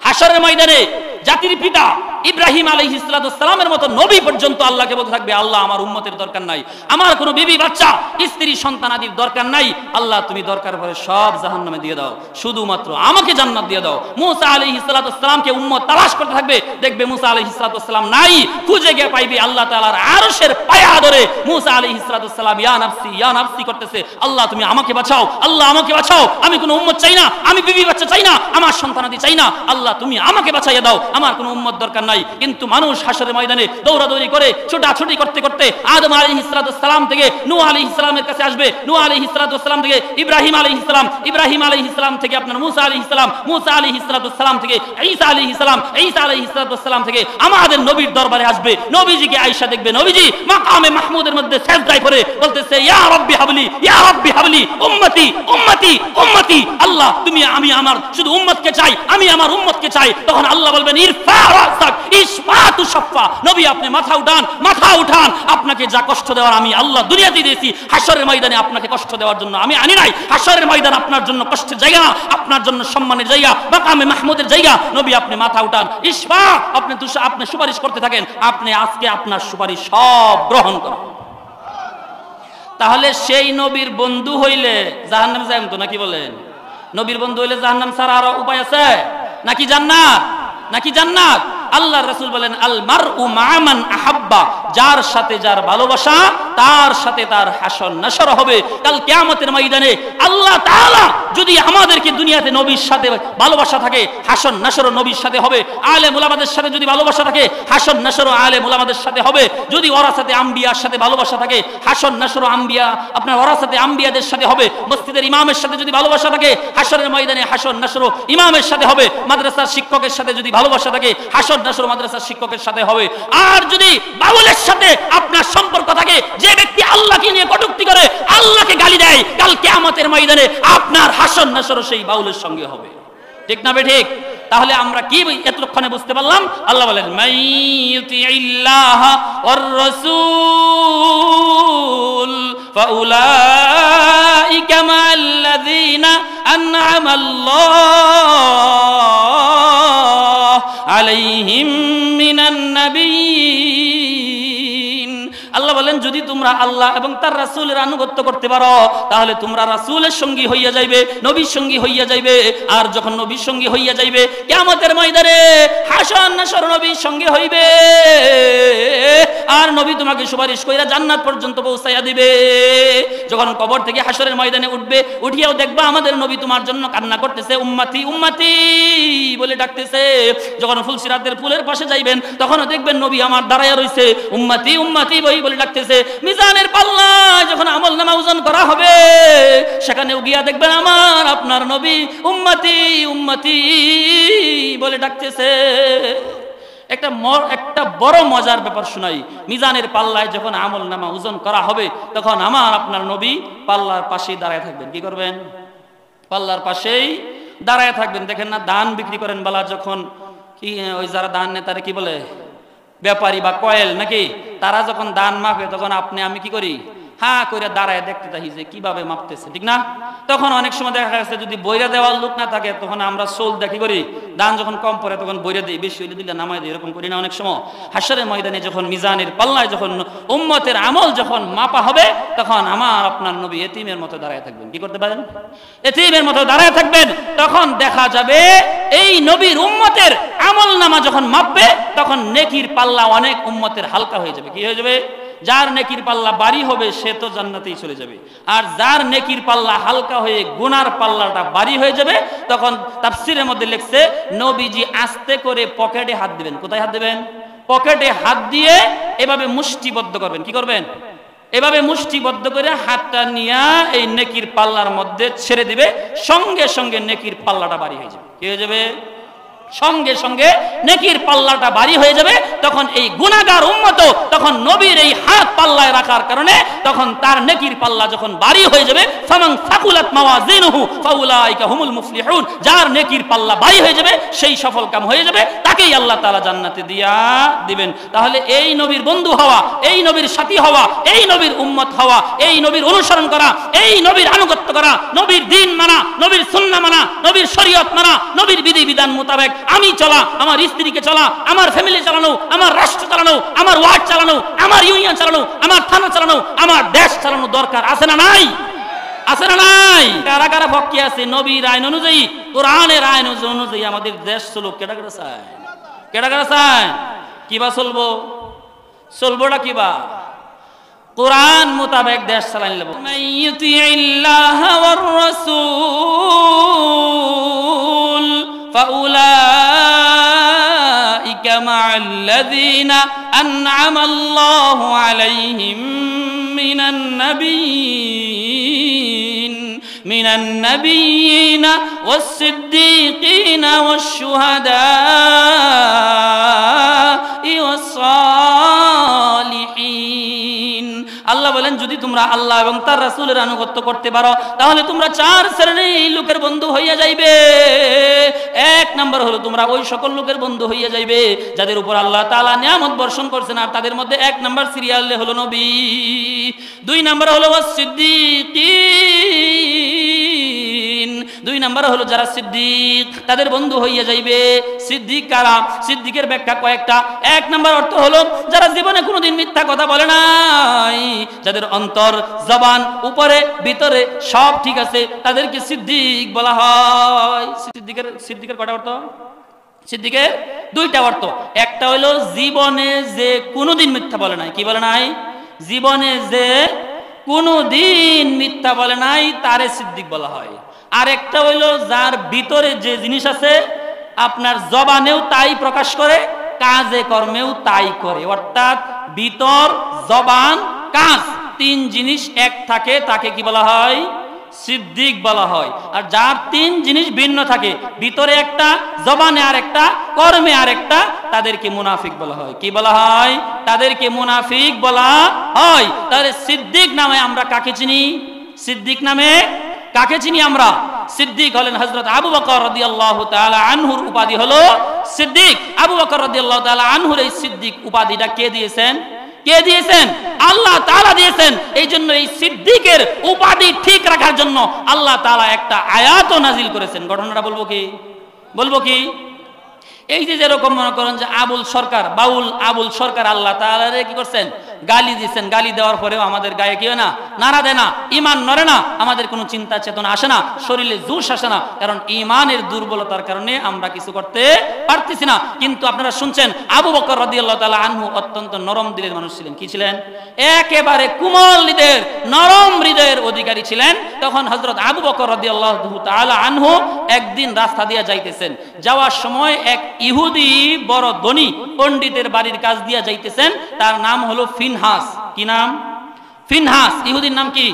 হাসরের ময়দানে জাতির পিতা ইব্রাহিম আলাইহিস সালামের মতো নবী পর্যন্ত আল্লাহকে বলতে থাকবে, আল্লাহ আমার উম্মতের দরকার নাই, আমার কোনো বিবি বাচ্চা স্ত্রী সন্তানাদির দরকার নাই, আল্লাহ তুমি দরকার পড়ে সব জাহান্নামে দিয়ে দাও, শুধুমাত্র আমাকে জান্নাত দিয়ে দাও। মুসা আলাইহিস সালামকে উম্মত তালাশ করতে থাকবে, দেখবে মুসা আলাইহিস সালাম নাই, খুঁজে গিয়ে পাইবে আল্লাহ তাআলার আরশের পায়া ধরে মুসা আলাইহিস সালাম ইয়া নাফসি করতেছে, আল্লাহ তুমি আমাকে বাঁচাও, আল্লাহ আমাকে বাঁচাও, আমি কোনো উম্মত চাই না, আমি বিবি বাচ্চা চাই না, আমার সন্তানাদি চাই না, আল্লাহ তুমি আমাকে বাঁচাইয়া দাও, আমার কোনো উম্মত দরকার নাই। কিন্তু মানুষ হাসরের ময়দানে দৌড়াদৌড়ি করে ছোটাছুটি করতে করতে আদম আলাইহিস সালাম থেকে নূহ আলাইহিস সালামের কাছে আসবে, নূহ আলাইহিস সালাম থেকে ইব্রাহিম আলাইহিস সালাম, ইব্রাহিম আলাইহিস সালাম থেকে আপনার মুসা আলাইহিস সালাম, মুসা আলাইহিস সালাম থেকে ঈসা আলাইহিস সালাম, ঈসা আলাইহিস সালাম থেকে আমাদের নবীর দরবারে আসবে। নবীজিকে আয়েশা দেখবে, নবীজি মাকামে মাহমুদের মধ্যে সিজদায় পড়ে বলতেছে, ইয়া রাব্বি হাবলি, ইয়া রাব্বি হাবলি উম্মতি উম্মতি উম্মতি, আল্লাহ তুমি, আমি আমার শুধু উম্মতকে চাই, আমি আমার উম্মতকে চাই। তখন আল্লাহ বলবেন, ইরফা রাসাক ইসফাতু শাফা, নবী আপনি মাথা উঠান, মাথা উঠান, আপনাকে যা কষ্ট দেওয়ার আমি আল্লাহ দুনিয়াতে দিয়েছি, হাসরের ময়দানে আপনাকে কষ্ট দেওয়ার জন্য আমি আনি নাই। হাসরের ময়দান আপনার জন্য কষ্টের জায়গা না, আপনার জন্য সম্মানের জায়গা, মাকামে মাহমুদের জায়গা। নবী আপনি মাথা উঠান, ইসফা, আপনি সুপারিশ করতে থাকেন, আপনি আজকে আপনার সুপারিশ সব গ্রহণ করেন। তাহলে সেই নবীর বন্ধু হইলে জাহান্নাম যাবেন তো নাকি বলেন? নবীর বন্ধু হইলে জাহান্নাম ছাড়া আর উপায় আছে নাকি? জান্নাত নাকি জান্নাত? আল্লাহর রাসূল বলেন, আল মারউ মা মান আহাব্বা, যার সাথে যার ভালোবাসা তার সাথে তার হাসর নাসর হবে। কাল কিয়ামতের ময়দানে আল্লাহ তাআলা যদি আমাদেরকে দুনিয়াতে নবীর সাথে ভালোবাসা থাকে, হাসর নাসর নবীর সাথে হবে। আলেম উলামাদের সাথে যদি ভালোবাসা থাকে, হাসর নাসর আলেম উলামাদের সাথে হবে। যদি ওরাসাতে আম্বিয়ার সাথে ভালোবাসা থাকে, হাসর নাসর আম্বিয়া আপনার ওরাসাতে আম্বিয়াদের সাথে হবে। মসজিদের ইমামের সাথে যদি ভালোবাসা থাকে, হাসরের ময়দানে হাসর নাসর ইমামের সাথে হবে। মাদ্রাসার শিক্ষকের সাথে যদি ভালোবাসা থাকে, হাসর নাসর মাদ্রাসার শিক্ষকের সাথে হবে। আর যদি বাউলের সাথে আপনার সম্পর্ক থাকে, যে ব্যক্তি আল্লাহকে নিয়ে কটূক্তি করে, আল্লাহকে গালি দেয়, কাল কিয়ামতের ময়দানে আপনার হাসর নাসর সেই বাউলের সঙ্গে হবে। ঠিক না বে ঠিক? তাহলে আমরা কি এতক্ষণে বুঝতে পারলাম? আল্লাহ বলেন, মাইয়ুতিইল্লাহ ওয়ার রাসূল ফাউলাইকা মাল্লাযীনা আন'আমাল্লাহু আলাইহিম মিনান নাবিয়্যিন। আল্লাহ বলেন, যদি তোমরা তোমরা আল্লাহ এবং তার রাসূলের আনুগত্য করতে পারো তাহলে তোমরা রাসূলের সঙ্গী হইয়া যাইবে, নবীর সঙ্গী হইয়া যাইবে। আর যখন নবীর সঙ্গী হইয়া যাইবে কিয়ামতের ময়দানে হাসর নাসর নবীর সঙ্গে হইবে, আর নবী তোমাকে সুপারিশ কইরা জান্নাত পর্যন্ত পৌঁছাইয়া দিবে। যখন কবর থেকে হাসরের ময়দানে উঠবে, উঠিয়াও দেখবা আমাদের নবী তোমার জন্য কান্না করতেছে, উম্মতি উম্মতি বলে ডাকতেছে। যখন ফুলসিরাতের পুলের পাশে যাইবেন তখনও দেখবেন নবী আমার দাঁড়ায়া রইছে, উম্মতি উম্মতি বলে ডাকতেছে। মিজানের পাল্লায় যখন আমলনামা ওজন করা হবে সেখানেও গিয়া দেখবেন আমার আপনার নবী উম্মতি উম্মতি বলে ডাকতেছে। একটা বড় মজার ব্যাপার শোনাই। মিজানের পাল্লায় যখন আমলনামা ওজন করা হবে তখন আমার আপনার নবী পাল্লার পাশেই দাঁড়ায় থাকবেন। কি করবেন? পাল্লার পাশেই দাঁড়ায় থাকবেন। দেখেন না, ধান বিক্রি করেন বালা যখন কি ওই যারা ধান নেতারে কি বলে ব্যাপারী বা কয়েল নাকি, তারা যখন ধান মাপে তখন আপনি আমি কি করি, হ্যাঁ করে দাঁড়ায় দেখতে থাকি যে কিভাবে মাপতেছে, ঠিক না? তখন অনেক সময় দেখা যাচ্ছে যদি বইরা দেওয়ার লোক না থাকে তখন আমরা সোল দেখি করি, ধান যখন কম পড়ে তখন বইরা দিই, বেশি হইলে দিলে নামাই দিই, এরকম করি না অনেক সময়? হাসরের ময়দানে যখন মিজানের পাল্লায় যখন উম্মতের আমল যখন মাপা হবে তখন আমার আপনার নবী এতিমের মতো দাঁড়ায় থাকবেন। কি করতে পারেন? এতিমের মতো দাঁড়ায় থাকবেন। তখন দেখা যাবে এই নবীর উম্মতের আমল নামা যখন মাপবে তখন নেকির পাল্লা অনেক উম্মতের হালকা হয়ে যাবে। কি হয়ে যাবে? যার নেকির পাল্লা ভারী হবে সে তো জান্নাতেই চলে যাবে, আর যার নেকির পাল্লা হালকা হয়ে গুনার পাল্লাটা ভারী হয়ে যাবে তখন তাফসীরের মধ্যে লিখছে নবীজি আস্তে করে পকেটে হাত দিবেন। কোথায় হাত দিবেন? পকেটে হাত দিয়ে এভাবে মুষ্টিবদ্ধ করবেন। কি করবেন? এভাবে মুষ্টিবদ্ধ করে হাতটা নিয়ে এই নেকির পাল্লার মধ্যে ছেড়ে দিবে, সঙ্গে সঙ্গে নেকির পাল্লাটা ভারী হয়ে যাবে। কি হয়ে যাবে? সঙ্গে সঙ্গে নেকির পাল্লাটা ভারী হয়ে যাবে। তখন এই গুনাহগার উম্মত তখন নবীর এই হাত পাল্লায় রাখার কারণে তখন তার নেকির পাল্লা যখন ভারী হয়ে যাবে, ফামান সাকুলাত মাওয়াজিনুহু ফাউলাইকা হুমুল মুফলিহুন, যার নেকির পাল্লা ভারী হয়ে যাবে সেই সফল কাম হয়ে যাবে, তাকেই আল্লাহ তাআলা জান্নাতে দিয়া দিবেন। তাহলে এই নবীর বন্ধু হওয়া, এই নবীর সাথী হওয়া, এই নবীর উম্মত হওয়া, এই নবীর অনুসরণ করা, এই নবীর আনুগত্য করা, নবীর দ্বীন মানা, নবীর সুন্নাহ মানা, নবীর শরীয়ত মানা, নবীর বিধিবিধান মোতাবেক আমি চলা, আমার স্ত্রীকে চলা, আমার ফ্যামিলি চালানো, আমার রাষ্ট্র চালানো, আমার ওয়ার্ড চালানো, আমার ইউনিয়ন চালানো, আমার থানা চালানো, আমার দেশ চালানো দরকার আছে না নাই? আছে না নাই? কারা কারা পক্ষে আছে নবীর আইন অনুযায়ী, কোরআনের আইন অনুযায়ী আমাদের দেশ চলুক? কেডা কেডা চায়? কেডা কেডা চায়? কিবা চলবো? চলবোটা কিবা? কোরআন মোতাবেক দেশ চালাই নেব। মাইয়ুতিইল্লাহ ওয়ার রাসূল فأولئك مع الذين أنعم الله عليهم من النبيين والصديقين والشهداء والصالحين। আল্লাহ বলেন যদি তোমরা আল্লাহ এবং তার রাসূলের আনুগত্য করতে পারো তাহলে তোমরা চার শ্রেণীর লোকের বন্ধু হইয়া যাইবে। এক নাম্বার হলো তোমরা ওই সকল লোকের বন্ধু হইয়া যাইবে যাদের উপর আল্লাহ তাআলা নিয়ামত বর্ষণ করছেন, আর তাদের মধ্যে এক নাম্বার সিরিয়ালে হলো নবী। দুই নাম্বার হলো সিদ্দিক, দুই নাম্বার হলো যারা সিদ্দিক তাদের বন্ধু হইয়া যাইবে। সিদ্দিক কারা? সিদ্দিকের ব্যাখ্যা কয়েকটা। এক নাম্বার অর্থ হলো যারা জীবনে কোনোদিন মিথ্যা কথা বলে নাই, যাদের অন্তর জবান উপরে ভিতরে সব ঠিক আছে, তাদেরকে সিদ্দিক বলা হয়। সিদ্দিকের কয়টা অর্থ? সিদ্দিকের দুইটা অর্থ। একটা হলো জীবনে যে কোনোদিন মিথ্যা বলে নাই। কি বলে নাই? জীবনে যে কোনোদিন মিথ্যা বলে নাই তারে সিদ্দিক বলা হয়। আর একটা হইলো যার ভিতরে যে জিনিস আছে আপনার জবানেও তাই প্রকাশ করে, কাজে কর্মেও তাই করে, অর্থাৎ ভিতর জবান কাজ তিন জিনিস এক থাকে, তাকে কি বলা হয়? সিদ্দিক বলা হয়। আর যার তিন জিনিস ভিন্ন থাকে, ভিতরে একটা, জবানে আর একটা, কর্মে আর একটা, তাদেরকে মুনাফিক বলা হয়। কি বলা হয়? তাদেরকে মুনাফিক বলা হয়। তাহলে সিদ্দিক নামে আমরা কাকে চিনি? সিদ্দিক নামে কাকে চিনি আমরা? সিদ্দিক হলেন হযরত আবু বকর রাদিয়াল্লাহু তাআলা আনহুর উপাধি হলো সিদ্দিক। আবু বকর রাদিয়াল্লাহু তাআলা আনহুর এই সিদ্দিক উপাধিটা কে দিয়েছেন? কে দিয়েছেন? আল্লাহ তাআলা দিয়েছেন। এই জন্য এই সিদ্দিকের উপাধি ঠিক রাখার জন্য আল্লাহ তাআলা একটা আয়াতও নাজিল করেছেন। ঘটনাটা বলবো কি? এই যে যেরকম মনে করেন যে আবুল সরকার, বাউল আবুল সরকার, আল্লাহ তাআলা কি করছেন? গালি দিচ্ছেন, গালি দেওয়ার পরেও আমাদের গায়ে কি হয় না, নাড়া দেয় না, ঈমান নড়ে না, আমাদের কোনো চিন্তা চেতনা আসে না, শরীরে জোশ আসে না, কারণ ঈমানের দুর্বলতার কারণে আমরা কিছু করতে পারতেছি না। কিন্তু আপনারা শুনছেন আবু বকর রাদিয়াল্লাহু তাআলা আনহু অত্যন্ত নরম দিলের মানুষ ছিলেন। কি ছিলেন? একেবারে কোমল হৃদয়ের, নরম হৃদয়ের অধিকারী ছিলেন। তখন হযরত আবু বকর রাদিয়াল্লাহু তাআলা আনহু একদিন রাস্তা দিয়ে যাইতেছেন, যাওয়ার সময় এক ইহুদি বড় ধনী পণ্ডিতের বাড়ির কাছ দিয়ে যাইতেছেন, তার নাম হলো ফিনহাস। কি নাম? ফিনহাস। ইহুদির নাম কি?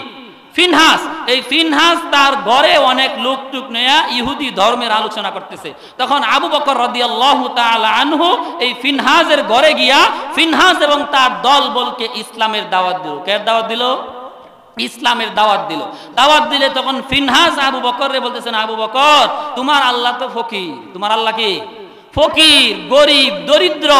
ফিনহাস। এই ফিনহাস তার ঘরে অনেক লোক টুক নেয়া ইহুদি ধর্মের আলোচনা করতেছে। তখন আবু বকর রাদিয়াল্লাহু তাআলা আনহু এই ফিনহাসের ঘরে গিয়া ফিনহাস এবং তার দলবলকে ইসলামের দাওয়াত দিল। কে দাওয়াত দিল? ইসলামের দাওয়াত দিল। দাওয়াত দিলে তখন ফিনহাস আবু বকররে বলতেছেন, আবু বকর, তোমার আল্লাহ তো ফকির। তোমার আল্লাহ কি? ফকির, গরিব, দরিদ্র,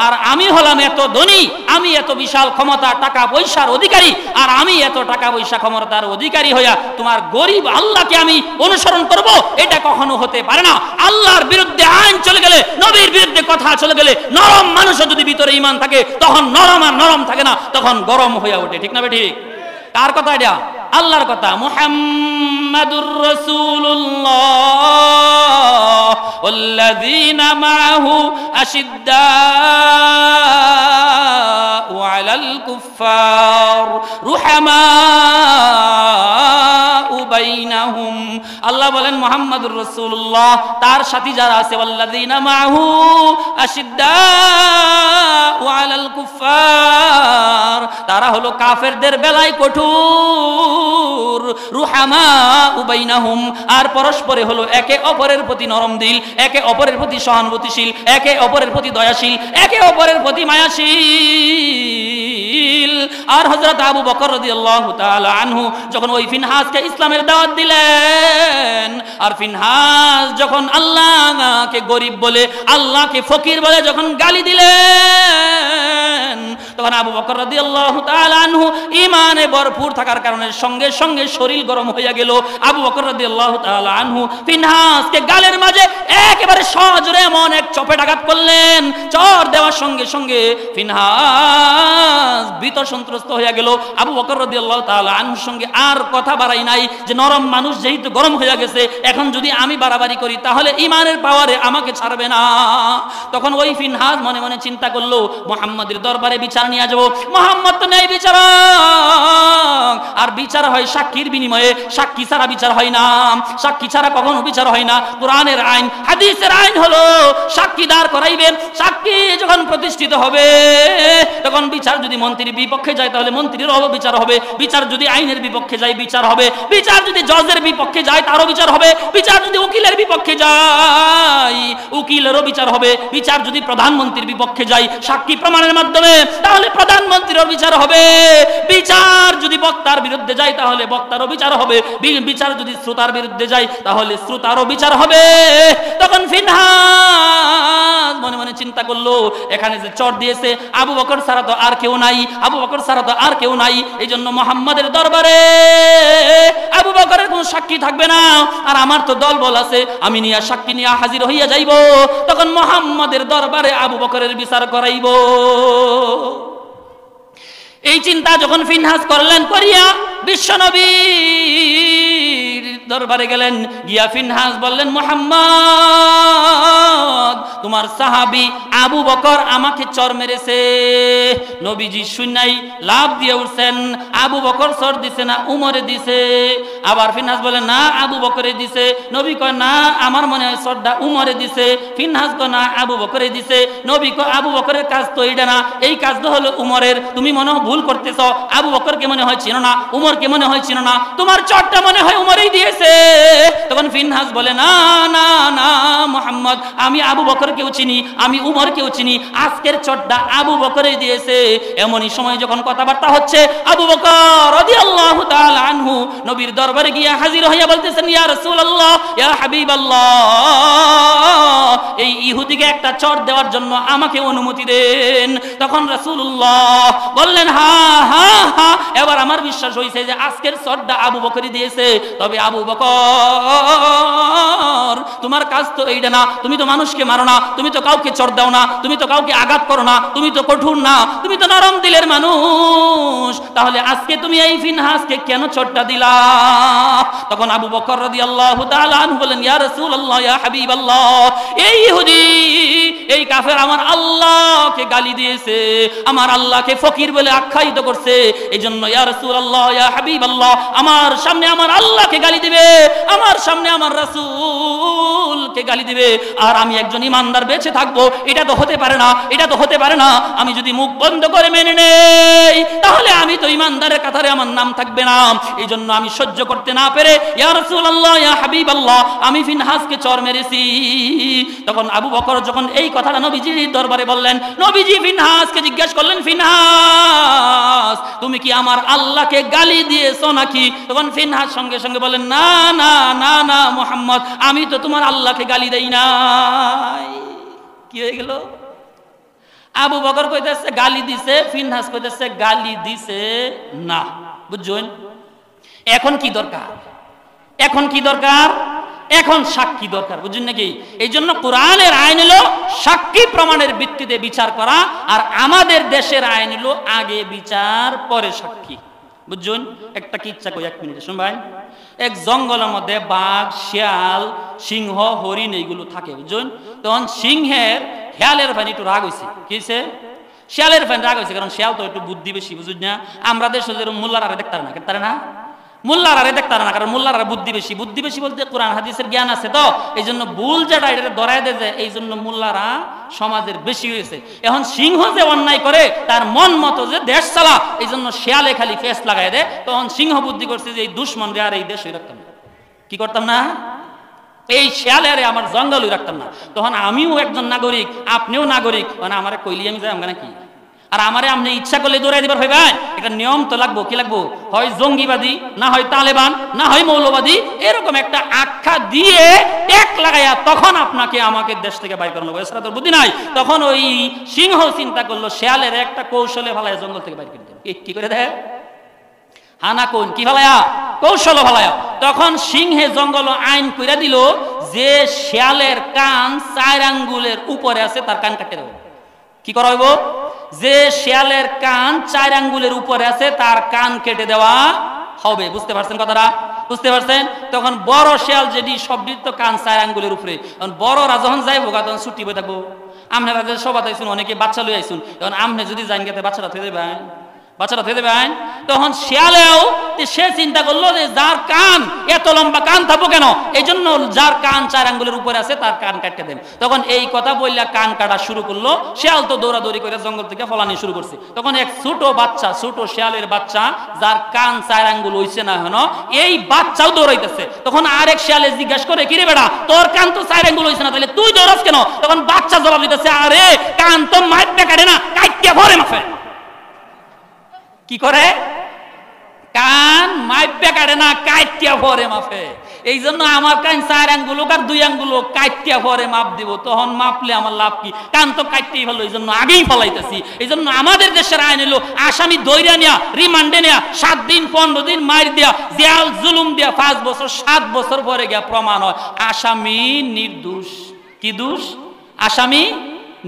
আর আমি হলাম এত ধনী, আমি এত বিশাল ক্ষমতা, টাকা পয়সার অধিকারী, আর আমি এত টাকা পয়সা ক্ষমতার অধিকারী হইয়া তোমার গরিব আল্লাহকে আমি অনুসরণ করব? এটা কখনো হতে পারে না। আল্লাহর বিরুদ্ধে আইন চলে গেলে, নবীর বিরুদ্ধে কথা চলে গেলে, নরম মানুষও যদি ভিতরে ঈমান থাকে, তখন নরম আর নরম থাকে না, তখন গরম হইয়া ওঠে। ঠিক না বেঠিক? কার কথা এটা? আল্লাহর কথা। মুহাম্মাদুর রাসূলুল্লাহ ওয়াল্লাযীনা মাআহু আশিদ্দাউ আলাল কুফফার রুহামাউ বাইনাহুম। আল্লাহ বলেন মুহাম্মাদুর রাসূলুল্লাহ, তার সাথী যারা আছে, ওয়াল্লাযীনা মাআহু আশিদ্দাউ আলাল কুফফার, তারা হলো কাফেরদের বেলায় কঠোর, রুহামাউ বাইনাহুম, আর পরস্পরে হলো একে অপরের প্রতি নরম দিল, একে অপরের প্রতি সহানুভূতিশীল, একে অপরের প্রতি দয়াশীল, একে অপরের প্রতি মায়াশীল। আর হযরত আবু বকর রাদিয়াল্লাহু তাআলা আনহু যখন ওই ফিনহাসকে ইসলামের দাওয়াত দিলেন, আর ফিনহাস যখন আল্লাহকে গরিব বলে, আল্লাহকে ফকির বলে যখন গালি দিলেন, তখন আবু বকর রাদিয়াল্লাহু তাআলা আনহু ঈমানে ভরপুর থাকার কারণে সঙ্গে সঙ্গে শরীর গরম হয়ে গেল। আবু বকর রাদিয়াল্লাহু তাআলা আনহু ফিনহাসকে গালের মাঝে একেবারে সজোরে এমন এক চপেটাঘাত করলেন, চর দেওয়ার সঙ্গে সঙ্গে ফিনহাস ভীত সন্ত্রস্ত হয়ে গেল। আবু বকর রাদিয়াল্লাহু তাআলা আনহুর সঙ্গে আর কথা বাড়াই নাই, যে নরম মানুষ যেহেতু গরম হয়ে গেছে, এখন যদি আমি বাড়াবাড়ি করি তাহলে ঈমানের পাওয়ারে আমাকে ছাড়বে না। তখন ওই ফিনহাস মনে মনে চিন্তা করলো, মুহাম্মাদের দরবারে বিচার নিয়ে যাব। মুহাম্মদ তো নেই বিচারক, আর বিচার হয় সাক্ষীর বিনিময়ে, সাক্ষী ছাড়া বিচার হয় না, সাক্ষী ছাড়া কখনো বিচার হয় না। কোরআনের আইন, হাদিসের আইন হলো সাক্ষী দাঁড় করাইবেন, সাক্ষী যখন প্রতিষ্ঠিত হবে তখন বিচার যদি মন্ত্রীর বিপক্ষে যায় তাহলে মন্ত্রীরও বিচার হবে, বিচার যদি আইনের বিপক্ষে যায় বিচার হবে, বিচার যদি জজের বিপক্ষে যায় তারও বিচার হবে, বিচার যদি উকিলের বিপক্ষে যায় উকিলেরও বিচার হবে, বিচার যদি প্রধানমন্ত্রীর বিপক্ষে যায় সাক্ষী প্রমাণের মাধ্যমে তাহলে প্রধানমন্ত্রীরও বিচার হবে, বিচার যদি বক্তার বিরুদ্ধে যায় তাহলে বক্তারও বিচার হবে, বিচার যদি শ্রোতার বিরুদ্ধে যায় তাহলে শ্রোতারও বিচার হবে। তখন ফিনহাস মনে মনে চিন্তা করলো, এখানে যে চর দিয়েছে আবু বকর ছাড়া তো আর কেউ নাই, আবু বকর ছাড়া তো আর কেউ নাই, এই জন্য মুহাম্মাদের দরবারে আবু বকরের কোনো সাক্ষী থাকবে না, আর আমার তো দলবল আছে, আমি নিয়ে সাক্ষী নিয়ে হাজির হইয়া যাইব, তখন মুহাম্মাদের দরবারে আবু বকরের বিচার করাইব। এই চিন্তা যখন ফিনহাস করলেন, করিয়া বিশ্বনবীর দরবারে গেলেন, গিয়া ফিনহাস বললেন, মুহাম্মদ তোমার সাহাবী আবু বকর আমাকে চর মেরেছে। নবীজি শুনাই লাভ দিয়ে উঠছেন, আবু বকর চর দিছে না উমরে দিছে? আবার ফিনহাস বলে, না আবু বকরে দিছে। নবী কয়, না আমার মনে হয় চরটা উমরে দিছে। ফিনহাস কয়, না আবু বকরে দিছে। নবী কয়, আবু বকরের কাজ তো এইটা না, এই কাজ তো হলো উমরের, তুমি মনে হয় ভুল করতেছ, আবু বকরকে মনে হয় চিনো না, উমরকে মনে হয় চিনো না, তোমার চরটা মনে হয় উমরেই দিয়েছে। তখন ফিনহাস বলে, না না না মুহাম্মদ, আমি আবু বকরকেও চিনি, আমি উমরকেও চিনি, আজকের চরটা আবু বকরই দিয়েছে। এমনই সময় যখন কথাবার্তা হচ্ছে, আবু বকর রাদিয়াল্লাহু তাআলা আনহু নবীর দরবারে গিয়ে হাজির হইয়া বলতেছেন, ইয়া রাসূলুল্লাহ, ইয়া হাবিবাল্লাহ, এই ইহুদিকে একটা চর দেওয়ার জন্য আমাকে অনুমতি দেন। তখন রাসূলুল্লাহ বললেন, হ্যাঁ হ্যাঁ হ্যাঁ, এবার আমার বিশ্বাস হয়েছে যে আজকের চরটা আবু বকরই দিয়েছে। তবে আবু বকর, তোমার কাজ তো এইটা না, তুমি তো মানুষকে মারো না, তুমি তো কাউকে চর দাও না, তুমি তো কাউকে আঘাত করো না, তুমি তো কঠোর না, তুমি তো নরম দিলের মানুষ, তাহলে আজকে তুমি এই ফিনহাসকে কেন চরটা দিলা? তখন আবু বকর রাদিয়াল্লাহু তাআলা আনহু বলেন, ইয়া রাসূলুল্লাহ, ইয়া হাবিবাল্লাহ, এই ইহুদি, এই কাফের আমার আল্লাহকে গালি দিয়েছে, আমার আল্লাহকে ফকির বলে আখ্যায়িত করছে, এইজন্য ইয়া রাসূলুল্লাহ, ইয়া হাবিবাল্লাহ, আমার সামনে আমার আল্লাহকে গালি দিবে, আমার সামনে আমার রাসূলকে গালি দিবে, আর আমি একজন ইমানদার বেঁচে থাকবো? এটা তো হতে পারে না, এটা তো হতে পারে না। আমি যদি মুখ বন্ধ করে মেনে নেই, তাহলে আমি তো ইমানদারের কাতারে আমার নাম থাকবে না। এই জন্য আমি সহ্য করতে না পেরে, ইয়া রাসূলুল্লাহ, ইয়া হাবিবাল্লাহ, আমি ফিনহাসকে চর মেরেছি। তখন আবু বকর যখন এই কথাটা নবীজির দরবারে বললেন, নবীজি ফিনহাসকে জিজ্ঞেস করলেন, ফিনহাস, তুমি কি আমার আল্লাহকে গালি দিয়েছো নাকি? তখন ফিনহাস সঙ্গে সঙ্গে বলেন, না না না না মুহাম্মদ, আমি তো তোমার আল্লাহকে গালি দেই নাই। কি হয়ে গেল? আবু বকর কইতেছে গালি দিছে, ফিনহাস কইতেছে গালি দিছে না। বুঝছেন? এখন কি দরকার? এখন কি দরকার? এখন সাক্ষী দরকার। বুঝছেন নাকি? এই জন্য কোরআনের আইন হলো সাক্ষী প্রমাণের ভিত্তিতে বিচার করা, আর আমাদের দেশের আইন হলো আগে বিচার পরে সাক্ষী। বুঝছেন? একটা কি ইচ্ছা কই, 1 মিনিট শুনবেন। এক জঙ্গলের মধ্যে বাঘ, শিয়াল, সিংহ, হরিণ এইগুলো থাকে। বুঝছেন? তখন সিংহের শিয়ালের ভাই একটু রাগ হয়েছে। কি হয়েছে? শিয়ালের ভাই রাগ হয়েছে, কারণ শিয়াল তো একটু বুদ্ধি বেশি। বুঝুন না? আমরা দেশে যেরকম মোল্লার আরে দেখতে না, মোল্লার আরে দেখতে না, কারণ মোল্লার আর বুদ্ধি বেশি। বুদ্ধি বেশি বলতে কোরআন হাদিসের জ্ঞান আছে, তো এই জন্য ভুল যেটা এটা ধরাই দেয়, এই জন্য মোল্লারা সমাজের বেশি হয়েছে। এখন সিংহ যে অন্যায় করে তার মন মতো যে দেশ চালা, এই জন্য শিয়ালে খালি ফেস লাগাই দেয়। তখন সিংহ বুদ্ধি করছে যে এই দুশ্মন রে আর এই দেশ রাখতাম না। কি করতাম না? এই শিয়ালে আরে আমার জঙ্গলই রাখতাম না। তখন আমিও একজন নাগরিক, আপনিও নাগরিক, মানে আমার কইলি আমি যাই আমরা নাকি? আর আমারে আপনি ইচ্ছা করলে দৌড়াই দিবার হয় ভাই, একটা নিয়ম তো লাগবো। কি লাগবো? হয় জঙ্গিবাদী, না হয় তালেবান, না হয় মৌলবাদী, এরকম একটা আখ্যা দিয়ে ট্যাগ লাগাইয়া তখন আপনাকে আমাকে দেশ থেকে বাইর করানো। এছাড়া তোর বুদ্ধি নাই। তখন ওই সিংহ চিন্তা করলো শিয়ালের একটা কৌশলে ভালায় জঙ্গল থেকে বাইর করে দেবে। কি করে দেয়? হানা কোন কি ভালায়া? কৌশল ভালায়া। তখন সিংহে জঙ্গল আইন কইরা দিল যে শিয়ালের কান 4 আঙ্গুলের উপরে আছে, তার কান কাটে দেব। কি করা হইব? যে শিয়ালের কান 4 আঙ্গুলের উপরে আছে, তার কান কেটে দেওয়া হবে। বুঝতে পারছেন কথাটা? বুঝতে পারছেন? তখন বড় শিয়াল যেটি সবটির তো কান 4 আঙ্গুলের উপরে, তখন বড়রা যখন যাইব তখন ছুটি বই থাকবো। আপনারা যে সবাই আইসুন, অনেকে বাচ্চা লই আইসুন, তখন আপনি যদি যাইন গেতে বাচ্চারা থয়ে দেবেন, বাচ্চারা থয়ে দেবেন। তখন শিয়ালেও সে চিন্তা করলো যে যার কান এত লম্বা কান থাকবো কেন, এই জন্য যার কান 4 আঙ্গুলের উপরে আছে তার কান কাটতে দেন। তখন এই কথা বললে কান কাটা শুরু করলো। শিয়াল তো দৌড়াদৌড়ি করে জঙ্গল থেকে ফলানি শুরু করছে। তখন এক ছোট বাচ্চা, ছোট শিয়ালের বাচ্চা, যার কান 4 আঙ্গুল হইছে না হেন, এই বাচ্চাও দৌড়াইতেছে। তখন আরেক শিয়ালে জিজ্ঞাসা করে, কিরে বেটা, তোর কান তো 4 আঙ্গুল হইছে না, তাহলে তুই দৌড়াস কেন? তখন বাচ্চা জবাব দিতেছে, আরে কান তো মাইপে কাটে না, কাইটে ভরে মাফে। কি করে? কান মাইপে কাটে না, কাইটিয়া ভরে মাফে। এই জন্য আমার কান 4 আঙ্গুল আর 2 আঙ্গুল কাইটিয়া ভরে মাপ দিব। তখন মাপলে আমার লাভ কি? কান তো কাটতেই ভালো, এই জন্য আগেই ফলাইতেছি। এই জন্য আমাদের দেশের আইন হলো আসামি দৈরা নেয়া, রিমান্ডে নেয়া, 7 দিন 15 দিন মার দেয়া, জেল জুলুম দেয়া, 5 বছর 7 বছর পরে গিয়া প্রমাণ হয় আসামি নির্দোষ। কি দোষ? আসামি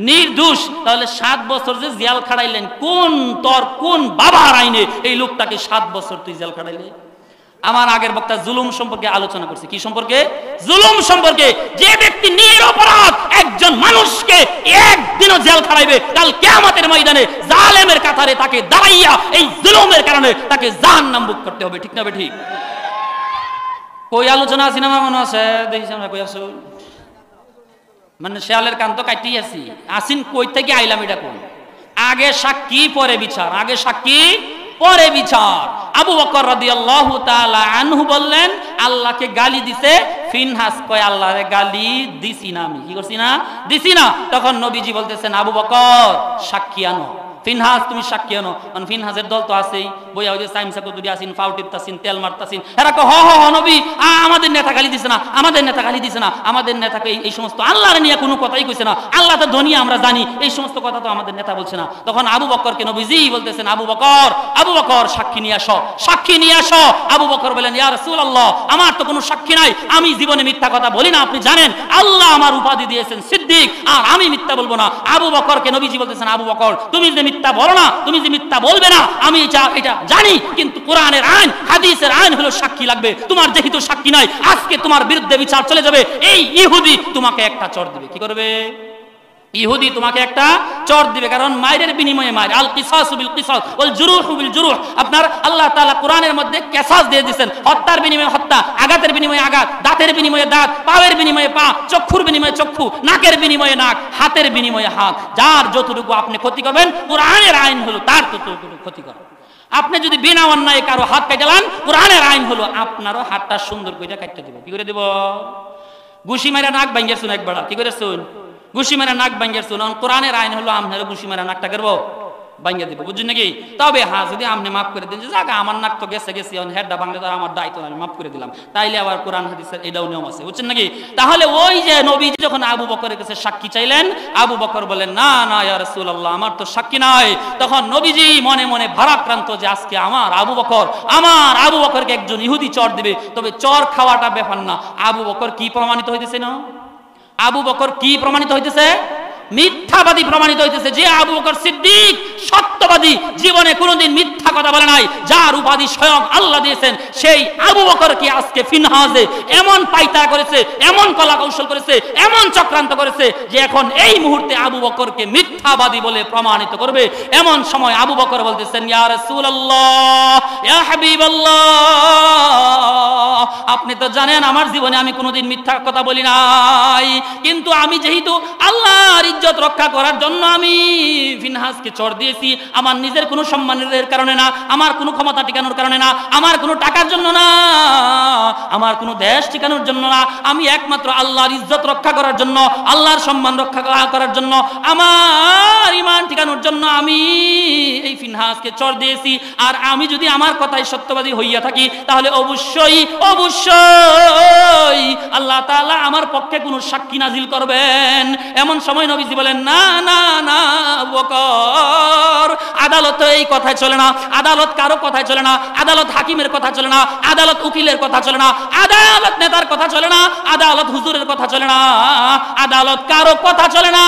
নির্দোষ। তাহলে 7 বছর যে জেল খাড়াইলেন, কোন বাবার আইনে এই লোকটাকে 7 বছর তুই জেল খাড়াইলে? আমার আগের বক্তা জুলুম সম্পর্কে আলোচনা করছে। কি সম্পর্কে? জুলুম সম্পর্কে। যে ব্যক্তি নিরপরাধ একজন মানুষকে একদিনও জেল খাড়াইবে, কাল কিয়ামতের ময়দানে জালেমের কাতারে তাকে দাঁড়াইয়া এই জুলুমের কারণে তাকে জাহান্নাম ভোগ করতে হবে। ঠিক না বে ঠিক? কই আলোচনা আছে না মনে আছে? দেখিস আমরা কই আছো? মানে শিয়ালের কান তো কাটিয়ে আসিন কই থেকে আইলাম এটা কোন? আগে সাক্ষী পরে বিচার, আগে সাক্ষী পরে বিচার। আবু বকর রাদিয়াল্লাহু তাআলা আনহু বললেন, আল্লাহকে গালি দিছে। ফিনহাস কয়, আল্লাহরে গালি দিছি না, আমি কি করছি না? দিছি না। তখন নবীজি বলতেছেন, আবু বকর সাক্ষী আনো। ফিনহাস তুমি সাক্ষী আনো। কারণ ফিনহাসের দল তো আছেই, বইয়া ওই যে সাইমসা কতুরি আসিন, ফাউটিপতাসিন, তেল মারতাসিন, এরা কো হ নবী আমাদের নেতা গালি দিছে না, আমাদের নেতা গালি দিছে না, আমাদের নেতাকে এই সমস্ত আল্লাহর নিয়ে কোনো কথাই কইছে না, আল্লাহ তো ধনী আমরা জানি, এই সমস্ত কথা তো আমাদের নেতা বলছে না। তখন আবু বকরকে নবীজি বলতেছেন, আবু বকর সাক্ষী নিয়ে আসো, সাক্ষী নিয়ে আসো। আবু বকর বলেন, ইয়া রাসূলুল্লাহ আমার তো কোনো সাক্ষী নাই, আমি জীবনে মিথ্যা কথা বলি না, আপনি জানেন আল্লাহ আমার উপাধি দিয়েছেন সিদ্দিক, আর আমি মিথ্যা বলবো না। আবু বকরকে নবীজি বলতেছেন, আবু বকর তুমি যে মিথ্যা বলো না, তুমি যে মিথ্যা বলবে না, আমি এটা জানি, কিন্তু কোরআনের আইন হাদিসের আইন হলো সাক্ষী লাগবে, তোমার যেহেতু সাক্ষী নাই আজকে তোমার বিরুদ্ধে বিচার চলে যাবে। এই ইহুদি তোমাকে একটা চড় দিবে। কি করবে? ইহুদি তোমাকে একটা চড় দিবে, কারণ মায়ের বিনিময়ে মায়ের, আল কিসাসু বিল কিসাস ওয়াল জুরুহু বিল জুরুহ। আপনার আল্লাহ তাআলা কোরআনের মধ্যে কিসাস দিয়ে দিয়েছেন, হত্যার বিনিময়ে হত্যা, আঘাতের বিনিময়ে আঘাত, দাঁতের বিনিময়ে দাঁত, পায়ের বিনিময়ে পা, চক্ষুর বিনিময়ে চক্ষু, নাকের বিনিময়ে নাক, হাতের বিনিময়ে হাত। যার যতটুকু আপনি ক্ষতি করবেন কোরআনের আইন হলো তার ততটুকু ক্ষতি করবেন। আপনি যদি বিনা অন্যায় কারো হাত কাটালেন, কোরআনের আইন হলো আপনারও হাতটা সুন্দর করে কাটতে দিব। কি করে দিব? ঘুষি মেরা নাক ভাঙিয়ে শুন একবার, কি করে শুন? ঘুষি মেরা নাক ভাঙিয়ে শুন। কোরআনের আইন হলো আপনার ঘুষি মেরা নাকটা করবো ভাঙিয়ে দিব, বুঝছেন নাকি? তবে হ্যাঁ, যদি আপনি মাফ করে দিন যে জায়গা আমার নাক তো গেছে হেডটা ভাঙলে তো আমার দায়িত্ব, আমি মাফ করে দিলাম, তাইলে আবার কোরআন হাদিসের এটাও নিয়ম আছে, বুঝছেন নাকি? তাহলে ওই যে নবী যখন আবু বকরের কাছে সাক্ষী চাইলেন, আবু বকর বলেন, না না ইয়া রাসূলুল্লাহ আমার তো সাক্ষী নাই। তখন নবীজি মনে মনে ভারাক্রান্ত যে আজকে আমার আবু বকরকে একজন ইহুদি চর দিবে। তবে চর খাওয়াটা ব্যাপার না, আবু বকর কি প্রমাণিত হইতেছে? না, আবু বকর কি প্রমাণিত হইতেছে? মিথ্যাবাদী প্রমাণিত হইতেছে। যে আবু বকর সিদ্দিক সত্যবাদী, জীবনে কোনোদিন মিথ্যা কথা বলে নাই, যার উপাধি স্বয়ং আল্লাহ দিয়েছেন, সেই আবু বকর কি আজকে ফিনহাসে এমন পাইতা করেছে, এমন কলা কৌশল করেছে, এমন চক্রান্ত করেছে যে এখন এই মুহূর্তে আবু বকরকে মিথ্যাবাদী বলে প্রমাণিত করবে। এমন সময় আবু বকর বলতেছেন, ইয়া রাসূলুল্লাহ, ইয়া হাবিবাল্লাহ, আপনি তো জানেন আমার জীবনে আমি কোনোদিন মিথ্যা কথা বলি নাই, কিন্তু আমি যেহেতু আল্লাহর ইজ্জত রক্ষা করার জন্য আমি ফিনহাসকে চড় দিয়েছি, আমার নিজের কোনো সম্মানের কারণে না, আমার কোনো ক্ষমতা টিকানোর কারণে না, আমার কোনো টাকার জন্য না, আমার কোনো দেশ টিকানোর জন্য না, আমি একমাত্র আল্লাহর ইজ্জত রক্ষা করার জন্য, আল্লাহর সম্মান রক্ষা করার জন্য, আমার ঈমান টিকানোর জন্য আমি এই ফিনহাসকে চড় দিয়েছি। আর আমি যদি আমার কথায় সত্যবাদী হইয়া থাকি তাহলে অবশ্যই আল্লাহ তাআলা আমার পক্ষে কোনো সাক্ষী নাজিল করবেন। এমন সময় নবীজি বলেন, না না না আবু বকর, আদালত এই কথায় চলে না, আদালত কারো কথায় চলে না, আদালত হাকিমের কথা চলে না, আদালত উকিলের কথা চলে না, আদালত নেতার কথা চলে না, আদালত হুজুরের কথা চলে না, আদালত কারো কথা চলে না,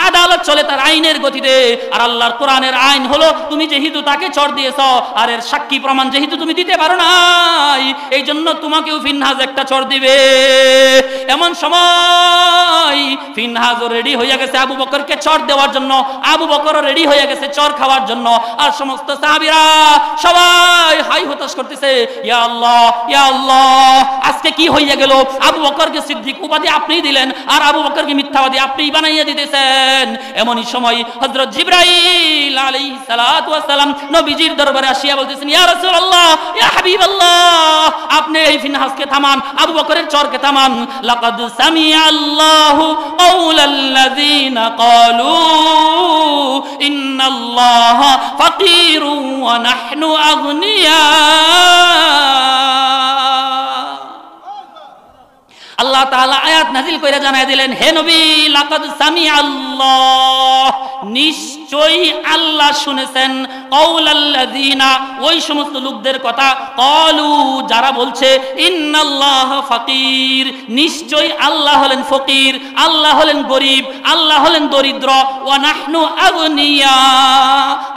আদালত চলে তার আইনের গতিতে। আর আল্লাহর কোরআনের আইন হলো, তুমি যেহেতু তাকে চড় দিয়েছ আর এর সাক্ষী প্রমাণ যেহেতু তুমি দিতে পারো নাই, এই জন্য তোমাকেও ফিনহাস একটা চড় দিবে। এমন সময় ফিনহাসও রেডি হয়ে গেছে আবু বকরকে চড় দেওয়ার জন্য, আবু বকরও রেডি হয়ে গেছে চড় খাওয়ার জন্য। আর সমস্ত সাহাবীরা সবাই হাই হতাশ করতেছে, ইয়া আল্লাহ ইয়া আল্লাহ, আজকে কি হইয়া গেল? আবু বকরকে সিদ্দিক উপাধি আপনিই দিলেন, আর আবু বকরকে মিথ্যাবাদী আপনিই বানাইয়া দিতেছেন। এমনই সময় হযরত জিবরাইল আলাইহিস সালাতু ওয়াস সালাম নবীজির দরবারে আসিয়া বলতেছেন, ইয়া রাসূলুল্লাহ, ইয়া হাবিবাল্লাহ, আপনি এই ফিনহাসকে থামান, আবু বকরের চরকে থামান। লাকাদ সামিআল্লাহু কাওলাল্লাযিনা ক্বালু ইন্নাল্লাহা ফাকীরুন ওয়া নাহনু আগনিয়া। আল্লাহ তাআলা আয়াত নাযিল কইরা জানায় দিলেন, হে নবী, লাকাদ সামিআল্লাহ, নিশ্চয়ই আল্লাহ শুনেছেন, কাওলাল্লাযিনা, ওই সমস্ত লোকদের কথা, ক্বালু, যারা বলছে, ইন্নাল্লাহা ফাকীর, নিশ্চয়ই আল্লাহ হলেন ফকির, আল্লাহ হলেন গরিব, আল্লাহ হলেন দরিদ্র, ওয়া নাহনু আগনিয়া,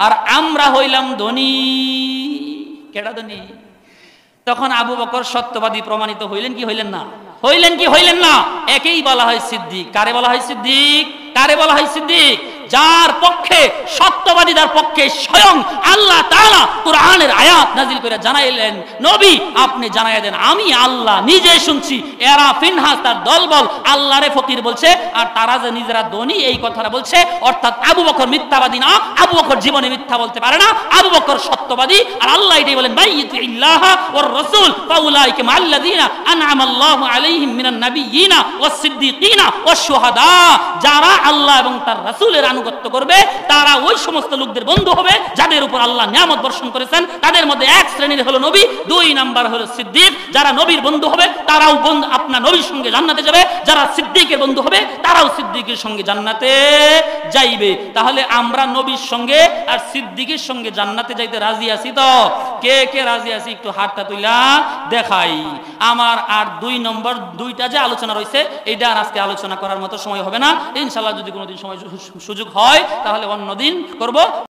আর আমরা হইলাম ধনী। কেডা ধনী? তখন আবু বকর সত্যবাদী প্রমাণিত হইলেন কি হইলেন না? হইলেন কি হইলেন না? একেই বলা হয় সিদ্দিক। কারে বলা হয় সিদ্দিক? কারে বলা হয় সিদ্দিক? যার পক্ষে, সত্যবাদীদের পক্ষে স্বয়ং আল্লাহ তাআলা কোরআনের আয়াত নাযিল করে জানাইলেন, নবী আপনি জানাইয়া দেন, আমি আল্লাহ নিজে শুনছি এরা ফিনহাস তার দলবল আল্লাহরে ফকির বলছে, আর তারা যে নিজেরা ধনী এই কথাটা বলছে, অর্থাৎ আবু বকর মিথ্যাবাদী না, আবু বকর জীবনে মিথ্যা বলতে পারে না, আবু বকর সত্যবাদী। আর আল্লাহ এটাই বলেন, মাইয়ুতিল্লাহ ওয়ার রাসূল ফাউলাইকা মাআল্লাযিনা আনআমাল্লাহু আলাইহিম মিনান নাবিয়্যিনা ওয়াস সিদ্দিকিনা ওয়াশ শুহাদা, যারা আল্লাহ এবং তার রাসূলের আনুগত্য করবে তারা ওই সমস্ত লোকদের বন্ধু হবে যাদের উপর আল্লাহ নিয়ামত বর্ষণ করেছেন। তাদের মধ্যে এক শ্রেণীর হলো নবী, 2 নাম্বার হলো সিদ্দিক। যারা নবীর বন্ধু হবে তারাও আপনার নবীর সঙ্গে জান্নাতে যাবে, যারা সিদ্দিকের বন্ধু হবে তারাও সিদ্দিকের সঙ্গে জান্নাতে যাইবে। তাহলে আমরা নবীর সঙ্গে আর সিদ্দিকের সঙ্গে জান্নাতে যাইতে রাজি আছি তো? কে কে রাজি আছি একটু হাতটা তুইলা দেখাই। আমার আর 2 নম্বর 2টা যে আলোচনা রয়েছে এইটা আর আজকে আলোচনা করার মতো সময় হবে না। ইনশাআল্লাহ যদি কোনোদিন সময় সুযোগ হয় তাহলে অন্যদিন করব।